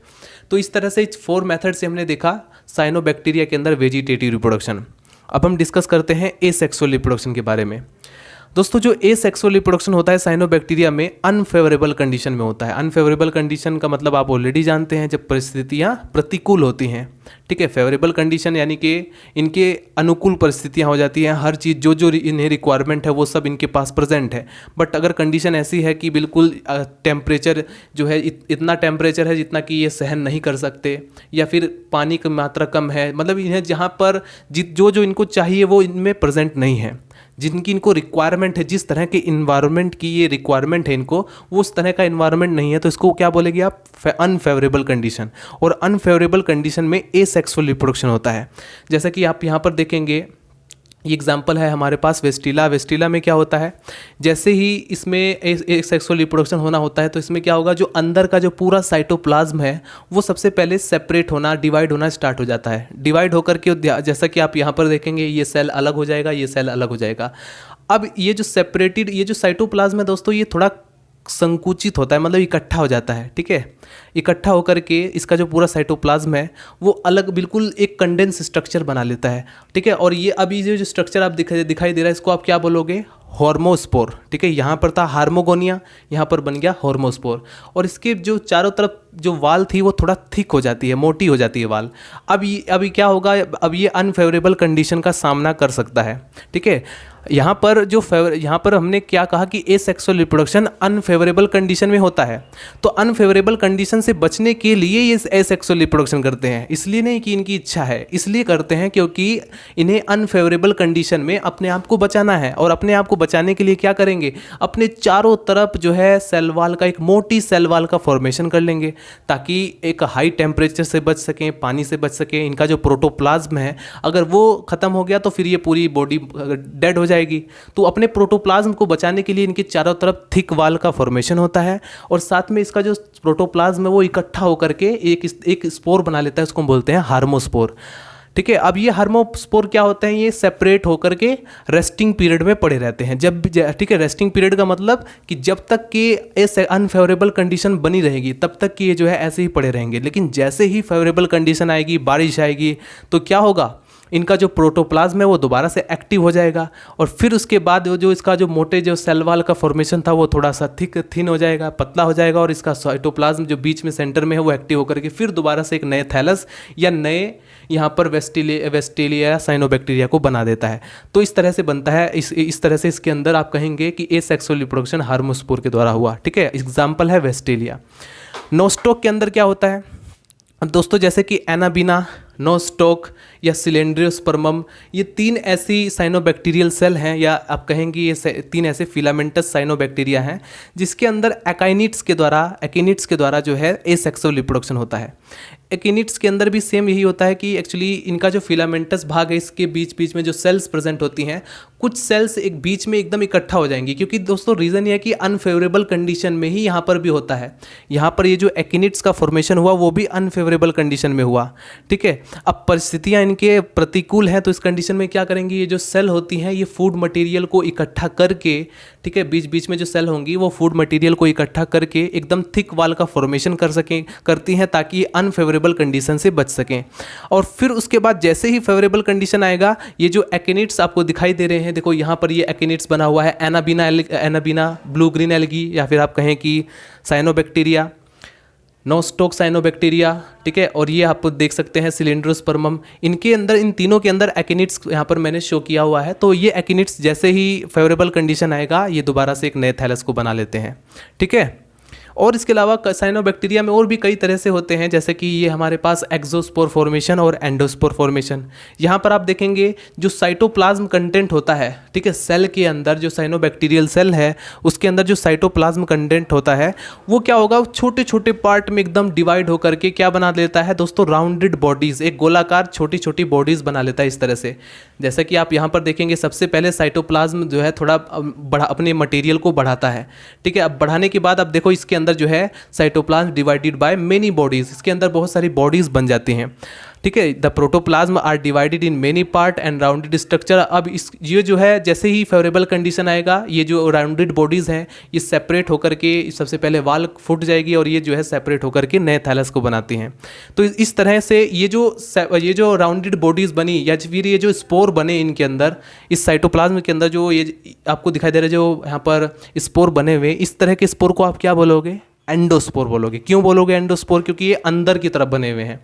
तो इस तरह से 4 मेथड से हमने देखा साइनोबैक्टीरिया के अंदर वेजिटेटिव रिप्रोडक्शन। अब हम डिस्कस करते हैं एसेक्सुअल रिप्रोडक्शन के बारे में। दोस्तों जो एसेक्सुअल रिप्रोडक्शन होता है साइनोबैक्टीरिया में अनफेवरेबल कंडीशन में होता है। अनफेवरेबल कंडीशन का मतलब आप ऑलरेडी जानते हैं, जब परिस्थितियां प्रतिकूल होती हैं, ठीक है। फेवरेबल कंडीशन यानी कि इनके अनुकूल परिस्थितियां हो जाती हैं, हर चीज़ जो जो इन्हें रिक्वायरमेंट है वो सब इनके पास प्रेजेंट है। बट अगर कंडीशन ऐसी है कि बिल्कुल टेम्परेचर जो है इतना टेम्परेचर है जितना कि ये सहन नहीं कर सकते, या फिर पानी की मात्रा कम है, मतलब इन्हें जहाँ पर जो जो इनको चाहिए वो इनमें प्रेजेंट नहीं है, जिनकी इनको रिक्वायरमेंट है, जिस तरह के इन्वायरमेंट की ये रिक्वायरमेंट है इनको, वो उस तरह का इन्वायरमेंट नहीं है, तो इसको क्या बोलेंगे आप, अनफेवरेबल कंडीशन। और अनफेवरेबल कंडीशन में एसेक्सुअल रिप्रोडक्शन होता है। जैसा कि आप यहाँ पर देखेंगे, ये एग्जाम्पल है हमारे पास वेस्टिला। वेस्टिला में क्या होता है, जैसे ही इसमें एक सेक्सुअल रिप्रोडक्शन होना होता है तो इसमें क्या होगा, जो अंदर का जो पूरा साइटोप्लाज्म है वो सबसे पहले सेपरेट होना, डिवाइड होना स्टार्ट हो जाता है। डिवाइड होकर के जैसा कि आप यहाँ पर देखेंगे, ये सेल अलग हो जाएगा, ये सेल अलग हो जाएगा। अब ये जो सेपरेटेड ये जो साइटोप्लाज्म है दोस्तों, ये थोड़ा संकुचित होता है, मतलब इकट्ठा हो जाता है, ठीक है। इकट्ठा होकर के इसका जो पूरा साइटोप्लाज्म है वो अलग बिल्कुल एक कंडेंस स्ट्रक्चर बना लेता है, ठीक है। और ये अभी जो स्ट्रक्चर आप दिखाई दे रहा है, इसको आप क्या बोलोगे, हॉर्मोस्पोर, ठीक है। यहाँ पर था हार्मोगोनिया, यहाँ पर बन गया हॉर्मोस्पोर। और इसके जो चारों तरफ जो वाल थी वो थोड़ा थिक हो जाती है, मोटी हो जाती है वाल। अभी क्या होगा, अब ये अनफेवरेबल कंडीशन का सामना कर सकता है, ठीक है। यहाँ पर हमने क्या कहा कि एसेक्सुअल रिप्रोडक्शन अनफेवरेबल कंडीशन में होता है, तो अनफेवरेबल कंडीशन से बचने के लिए ये एसेक्सुअल रिप्रोडक्शन करते हैं। इसलिए नहीं कि इनकी इच्छा है, इसलिए करते हैं क्योंकि इन्हें अनफेवरेबल कंडीशन में अपने आप को बचाना है। और अपने आप को बचाने के लिए क्या करेंगे, अपने चारों तरफ जो है सेल वाल का, एक मोटी सेल वाल का फॉर्मेशन कर लेंगे, ताकि एक हाई टेम्परेचर से बच सकें, पानी से बच सकें। इनका जो प्रोटोप्लाज्म है अगर वो ख़त्म हो गया तो फिर ये पूरी बॉडी डेड हो जाएगी। तो अपने प्रोटोप्लाज्म को बचाने के लिए इनके चारों तरफ थिक वाल का फॉर्मेशन होता है, और साथ में इसका जो प्रोटोप्लाज्म है वो इकट्ठा होकर के एक स्पोर बना लेता है, उसको बोलते हैं हार्मोस्पोर, ठीक है। अब ये हार्मोस्पोर क्या होते हैं, ये सेपरेट होकर के रेस्टिंग पीरियड में पड़े रहते हैं। ठीक है, रेस्टिंग पीरियड का मतलब कि जब तक कि ऐसे अनफेवरेबल कंडीशन बनी रहेगी तब तक कि ये जो है ऐसे ही पड़े रहेंगे। लेकिन जैसे ही फेवरेबल कंडीशन आएगी, बारिश आएगी, तो क्या होगा, इनका जो प्रोटोप्लाज्म है वो दोबारा से एक्टिव हो जाएगा, और फिर उसके बाद जो इसका जो मोटे जो सेल वाल का फॉर्मेशन था वो थोड़ा सा थिन हो जाएगा, पतला हो जाएगा, और इसका साइटोप्लाज्म जो बीच में सेंटर में है वो एक्टिव होकर के फिर दोबारा से एक नए थैलस या नए यहाँ पर वेस्टिलिया साइनोबैक्टीरिया को बना देता है। तो इस तरह से बनता है, इस तरह से इसके अंदर आप कहेंगे कि एसेक्सुअल रिप्रोडक्शन हार्मोस्पोर के द्वारा हुआ, ठीक है। एग्जाम्पल है वेस्टिलिया। नोस्टॉक के अंदर क्या होता है दोस्तों, जैसे कि एनाबीना, नोस्टॉक या सिलेंड्रियोस्पर्मम, ये तीन ऐसी साइनोबैक्टीरियल सेल हैं, या आप कहेंगे ये तीन ऐसे फिलामेंटस साइनोबैक्टीरिया हैं जिसके अंदर एकिनिट्स के द्वारा जो है एसेक्सुअल रिप्रोडक्शन होता है। एकिनिट्स के अंदर भी सेम यही होता है कि एक्चुअली इनका जो फिलामेंटस भाग है, इसके बीच बीच में जो सेल्स प्रेजेंट होती हैं, कुछ सेल्स एक बीच में एकदम इकट्ठा हो जाएंगी, क्योंकि दोस्तों रीज़न ये है कि अनफेवरेबल कंडीशन में ही यहाँ पर भी होता है। यहाँ पर ये जो एकिनिट्स का फॉर्मेशन हुआ वो भी अनफेवरेबल कंडीशन में हुआ, ठीक है। अब परिस्थितियाँ इनके प्रतिकूल हैं, तो इस कंडीशन में क्या करेंगी, ये जो सेल होती हैं ये फूड मटेरियल को इकट्ठा करके, ठीक है, बीच बीच में जो सेल होंगी वो फूड मटेरियल को इकट्ठा करके एकदम थिक वाल का फॉर्मेशन करती हैं, ताकि अनफेवरेबल कंडीशन से बच सकें। और फिर उसके बाद जैसे ही फेवरेबल कंडीशन आएगा, ये जो एकिनिट्स आपको दिखाई दे रहे हैं, देखो यहाँ पर ये एकिनिट्स बना हुआ है, एनाबीना ब्लू ग्रीन एल्गी, या फिर आप कहें कि साइनोबैक्टीरिया, नोस्टॉक साइनोबैक्टीरिया, ठीक है। और ये आप देख सकते हैं सिलेंड्रोस्पर्मम, इनके अंदर, इन तीनों के अंदर एकिनिट्स यहाँ पर मैंने शो किया हुआ है। तो ये एकिनिट्स जैसे ही फेवरेबल कंडीशन आएगा ये दोबारा से एक नए थैलस को बना लेते हैं, ठीक है। और इसके अलावा साइनोबैक्टीरिया में और भी कई तरह से होते हैं, जैसे कि ये हमारे पास एक्सोस्पोर फॉर्मेशन और एंडोस्पोर फॉर्मेशन। यहाँ पर आप देखेंगे जो साइटोप्लाज्म कंटेंट होता है, ठीक है, सेल के अंदर जो साइनोबैक्टीरियल सेल है उसके अंदर जो साइटोप्लाज्म कंटेंट होता है वो क्या होगा, छोटे छोटे पार्ट में एकदम डिवाइड होकर के क्या बना लेता है दोस्तों, राउंडेड बॉडीज़, एक गोलाकार छोटी छोटी बॉडीज़ बना लेता है इस तरह से। जैसा कि आप यहाँ पर देखेंगे, सबसे पहले साइटोप्लाज्म जो है थोड़ा अपने मटेरियल को बढ़ाता है, ठीक है। अब बढ़ाने के बाद आप देखो इसके अंदर जो है cytoplasm divided by many bodies, इसके अंदर बहुत सारी बॉडीज़ बन जाती हैं। ठीक है। The protoplasm are divided in many part and rounded structure. अब इस ये जो है जैसे ही फेवरेबल कंडीशन आएगा, ये जो राउंडेड बॉडीज़ हैं ये सेपरेट होकर के सबसे पहले वाल फूट जाएगी और ये जो है सेपरेट होकर के नए थैलस को बनाती हैं। तो इस तरह से ये जो राउंडेड बॉडीज़ बनी या फिर ये जो स्पोर बने इनके अंदर, इस साइटोप्लाज्म के अंदर जो ये आपको दिखाई दे रहा है जो यहाँ पर स्पोर बने हुए, इस तरह के स्पोर को आप क्या बोलोगे? एंडोस्पोर बोलोगे। क्यों बोलोगे एंडोस्पोर? क्योंकि ये अंदर की तरफ बने हुए हैं,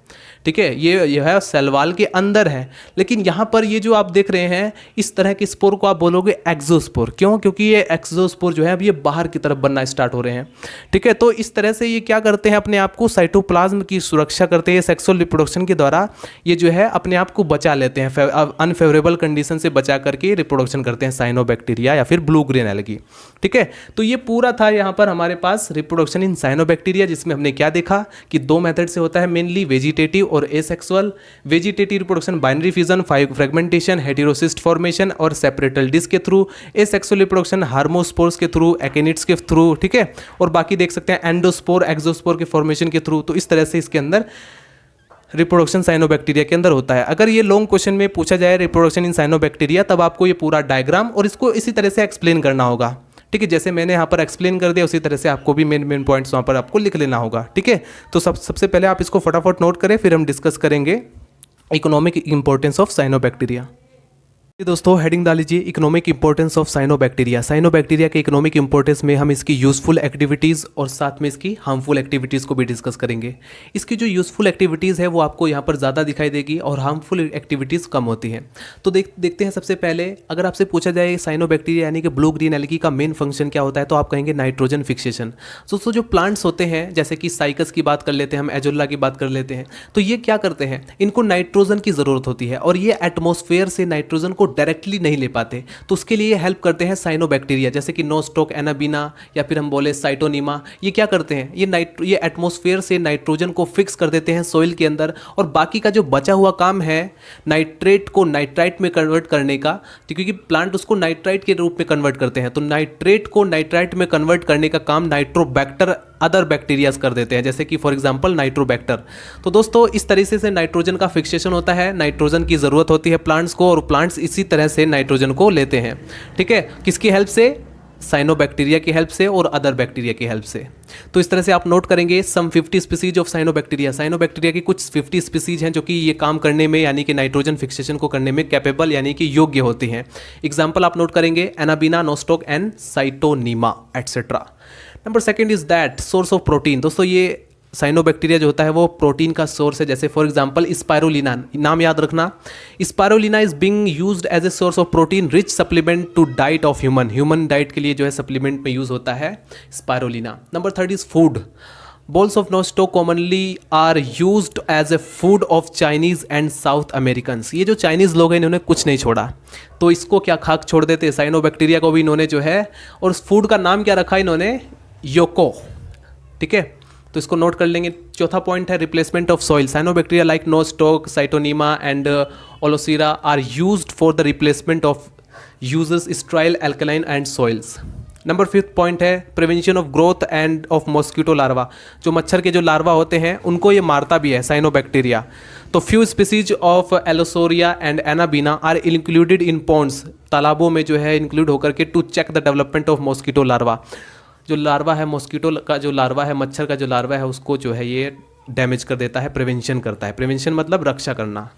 ठीक है। ये है सेल वाल के अंदर है। लेकिन यहाँ पर ये जो आप देख रहे हैं इस तरह के स्पोर को आप बोलोगे एक्सोस्पोर। क्यों? क्योंकि ये एक्सोस्पोर जो है अब ये बाहर की तरफ बनना स्टार्ट हो रहे हैं, ठीक है। तो इस तरह से ये क्या करते हैं, अपने आप को साइटोप्लाज्म की सुरक्षा करते हैं। सेक्सुअल रिप्रोडक्शन के द्वारा ये जो है अपने आप को बचा लेते हैं, अनफेवरेबल कंडीशन से बचा करके रिप्रोडक्शन करते हैं साइनोबैक्टीरिया या फिर ब्लू ग्रेन एल्गी, ठीक है। तो ये पूरा था यहाँ पर हमारे पास रिप्रोडक्शन इन साइनोबैक्टीरिया, जिसमें हमने क्या देखा कि 2 मेथड से होता है मेनली, वेजिटेटिव और asexual. Vegetative reproduction binary fission, fragmentation, heterocyst formation और सेपरेटल डिस्क के थ्रू। एसेक्सुअल रिप्रोडक्शन हार्मोस्पोर्स के थ्रू, एकेनिट्स के थ्रू, ठीक है। और बाकी देख सकते हैं एंडोस्पोर, एक्सोस्पोर के फॉर्मेशन के थ्रू। तो इस तरह से इसके अंदर रिप्रोडक्शन साइनोबैक्टीरिया के अंदर होता है। अगर ये लॉन्ग क्वेश्चन में पूछा जाए रिप्रोडक्शन इन साइनोबैक्टीरिया, तब आपको ये पूरा डायग्राम और इसको इसी तरह से एक्सप्लेन करना होगा, ठीक है। जैसे मैंने यहाँ पर एक्सप्लेन कर दिया उसी तरह से आपको भी मेन पॉइंट्स वहाँ पर आपको लिख लेना होगा, ठीक है। तो सबसे पहले आप इसको फटाफट नोट करें, फिर हम डिस्कस करेंगे इकोनॉमिक इंपॉर्टेंस ऑफ साइनोबैक्टीरिया। दोस्तों हेडिंग डाल लीजिए economic importance of cyanobacteria. Cyanobacteria के इकोनॉमिक इंपॉर्टेंस में हम इसकी यूज़फुल एक्टिविटीज़ और साथ में इसकी हार्मफुल एक्टिविटीज़ को भी डिस्कस करेंगे। इसकी जो यूज़फुल एक्टिविटीज़ है वो आपको यहाँ पर ज़्यादा दिखाई देगी और हार्मफुल एक्टिविटीज़ कम होती हैं। तो देखते हैं। सबसे पहले अगर आपसे पूछा जाए साइनोबैक्टीरिया यानी कि ब्लू ग्रीन एल्गी का मेन फंक्शन क्या होता है, तो आप कहेंगे नाइट्रोजन फिक्सेशन। दोस्तों जो प्लांट्स होते हैं जैसे कि साइकस की बात कर लेते हैं, हम एजोला की बात कर लेते हैं, तो ये क्या करते हैं, इनको नाइट्रोजन की ज़रूरत होती है और ये एटमॉस्फेयर से नाइट्रोजन को डायरेक्टली नहीं ले पाते। तो उसके लिए हेल्प करते हैं साइनोबैक्टीरिया, जैसे कि नोस्टोक, एनाबीना या फिर हम बोले साइटोनीमा। ये क्या करते हैं, ये एटमॉस्फेयर से नाइट्रोजन को फिक्स कर देते हैं सोइल के अंदर और बाकी का जो बचा हुआ काम है नाइट्रेट को नाइट्राइट में कन्वर्ट करने का, क्योंकि प्लांट उसको नाइट्राइट के रूप में कन्वर्ट करते हैं, तो नाइट्रेट को नाइट्राइट में कन्वर्ट करने का काम नाइट्रोबैक्टर अदर बैक्टीरियाज कर देते हैं, जैसे कि फॉर एग्जांपल नाइट्रोबैक्टर। तो दोस्तों इस तरीके से नाइट्रोजन का फिक्सेशन होता है, नाइट्रोजन की ज़रूरत होती है प्लांट्स को और प्लांट्स इसी तरह से नाइट्रोजन को लेते हैं, ठीक है। किसकी हेल्प से? साइनोबैक्टीरिया की हेल्प से और अदर बैक्टीरिया की हेल्प से। तो इस तरह से आप नोट करेंगे सम 50 स्पीसीज ऑफ साइनोबैक्टीरिया। साइनोबैक्टीरिया की कुछ 50 स्पीसीज हैं जो कि ये काम करने में यानी कि नाइट्रोजन फिक्सेशन को करने में कैपेबल यानी कि योग्य होती हैं। एग्जाम्पल आप नोट करेंगे Anabaena, Nostoc and Scytonema etcetera. Number second is that source of protein. दोस्तों ये साइनोबैक्टीरिया जो होता है वो प्रोटीन का सोर्स है, जैसे फॉर एग्जांपल स्पाइरुलिना, नाम याद रखना। Spirulina is being used as a source of protein rich supplement to diet of human diet के लिए जो है सप्लीमेंट में यूज होता है spirulina. Number third is food. Balls of nostoc commonly are used as a food of Chinese and South Americans. ये जो Chinese लोग हैं इन्होंने कुछ नहीं छोड़ा, तो इसको क्या खाक छोड़ देते, साइनोबैक्टीरिया को भी इन्होंने जो है, और उस फूड का नाम क्या रखा इन्होंने, योको, ठीक है। तो इसको नोट कर लेंगे। चौथा पॉइंट है replacement of soil. Cyanobacteria like Nostoc, Scytonema and Aulosira are used for the replacement of uses sterile alkaline and soils. Number fifth point है prevention of growth and of mosquito larva. जो मच्छर के जो larva होते हैं उनको ये मारता भी है साइनोबैक्टीरिया। तो few species of Aulosira and Anabaena are included in ponds. तालाबों में जो है इंक्लूड होकर के to check the development of mosquito larva. जो लार्वा है मॉस्किटो का जो लार्वा है, मच्छर का जो लार्वा है, उसको जो है ये डैमेज कर देता है, प्रिवेंशन करता है। प्रिवेंशन मतलब रक्षा करना,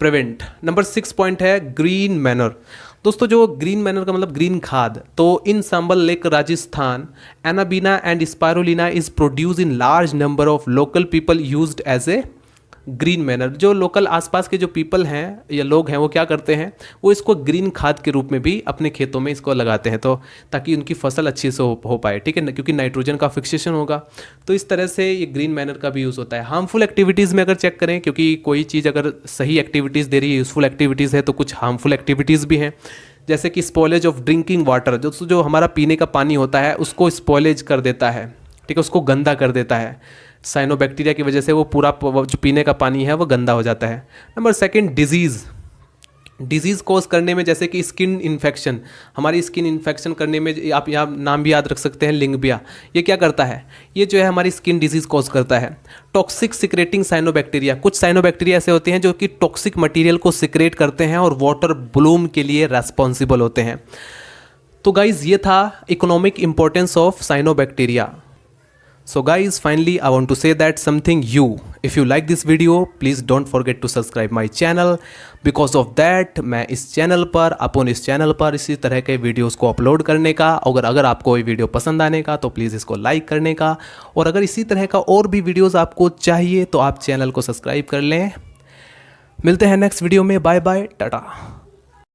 प्रिवेंट। नंबर 6 पॉइंट है ग्रीन मैनर। दोस्तों जो ग्रीन मैनर का मतलब ग्रीन खाद, तो in Sambhar lake Rajasthan anabaena and spirulina is produce in large number of local people used as a green manure. जो लोकल आसपास के जो पीपल हैं या लोग हैं वो क्या करते हैं, वो इसको ग्रीन खाद के रूप में भी अपने खेतों में इसको लगाते हैं, तो ताकि उनकी फसल अच्छे से हो पाए, ठीक है, क्योंकि नाइट्रोजन का फिक्सेशन होगा। तो इस तरह से ये ग्रीन मैनर का भी यूज़ होता है। हार्मफुल एक्टिविटीज़ में अगर चेक करें, क्योंकि कोई चीज़ अगर सही एक्टिविटीज़ दे रही है, यूज़फुल एक्टिविटीज़ है, तो कुछ हार्मफुल एक्टिविटीज़ भी हैं, जैसे कि स्पॉयलेज ऑफ ड्रिंकिंग वाटर। जो हमारा पीने का पानी होता है उसको स्पॉयलेज कर देता है, ठीक है, उसको गंदा कर देता है। साइनोबैक्टीरिया की वजह से वो पूरा जो पीने का पानी है वो गंदा हो जाता है। Number second disease. Disease cause करने में, जैसे कि स्किन इन्फेक्शन, हमारी स्किन इन्फेक्शन करने में आप यहाँ नाम भी याद रख सकते हैं, लिंगबिया। ये क्या करता है, ये जो है हमारी स्किन डिजीज़ कॉज करता है। टॉक्सिक सिक्रेटिंग साइनोबैक्टीरिया, कुछ साइनोबैक्टीरिया ऐसे होते हैं जो कि टॉक्सिक मटेरियल को सिक्रेट करते हैं और वाटर ब्लूम के लिए रेस्पॉन्सिबल होते हैं। तो गाइज ये था economic importance of cyanobacteria. So guys, finally I want to say that something if you like this video, please don't forget to subscribe my channel, because of that मैं इस channel पर, अपन इस channel पर इसी तरह के वीडियोस को upload करने का, अगर आपको ये वीडियो पसंद आने का तो प्लीज़ इसको लाइक करने का, और अगर इसी तरह का और भी वीडियोस आपको चाहिए तो आप चैनल को सब्सक्राइब कर लें। मिलते हैं नेक्स्ट वीडियो में, बाय बाय, टाटा।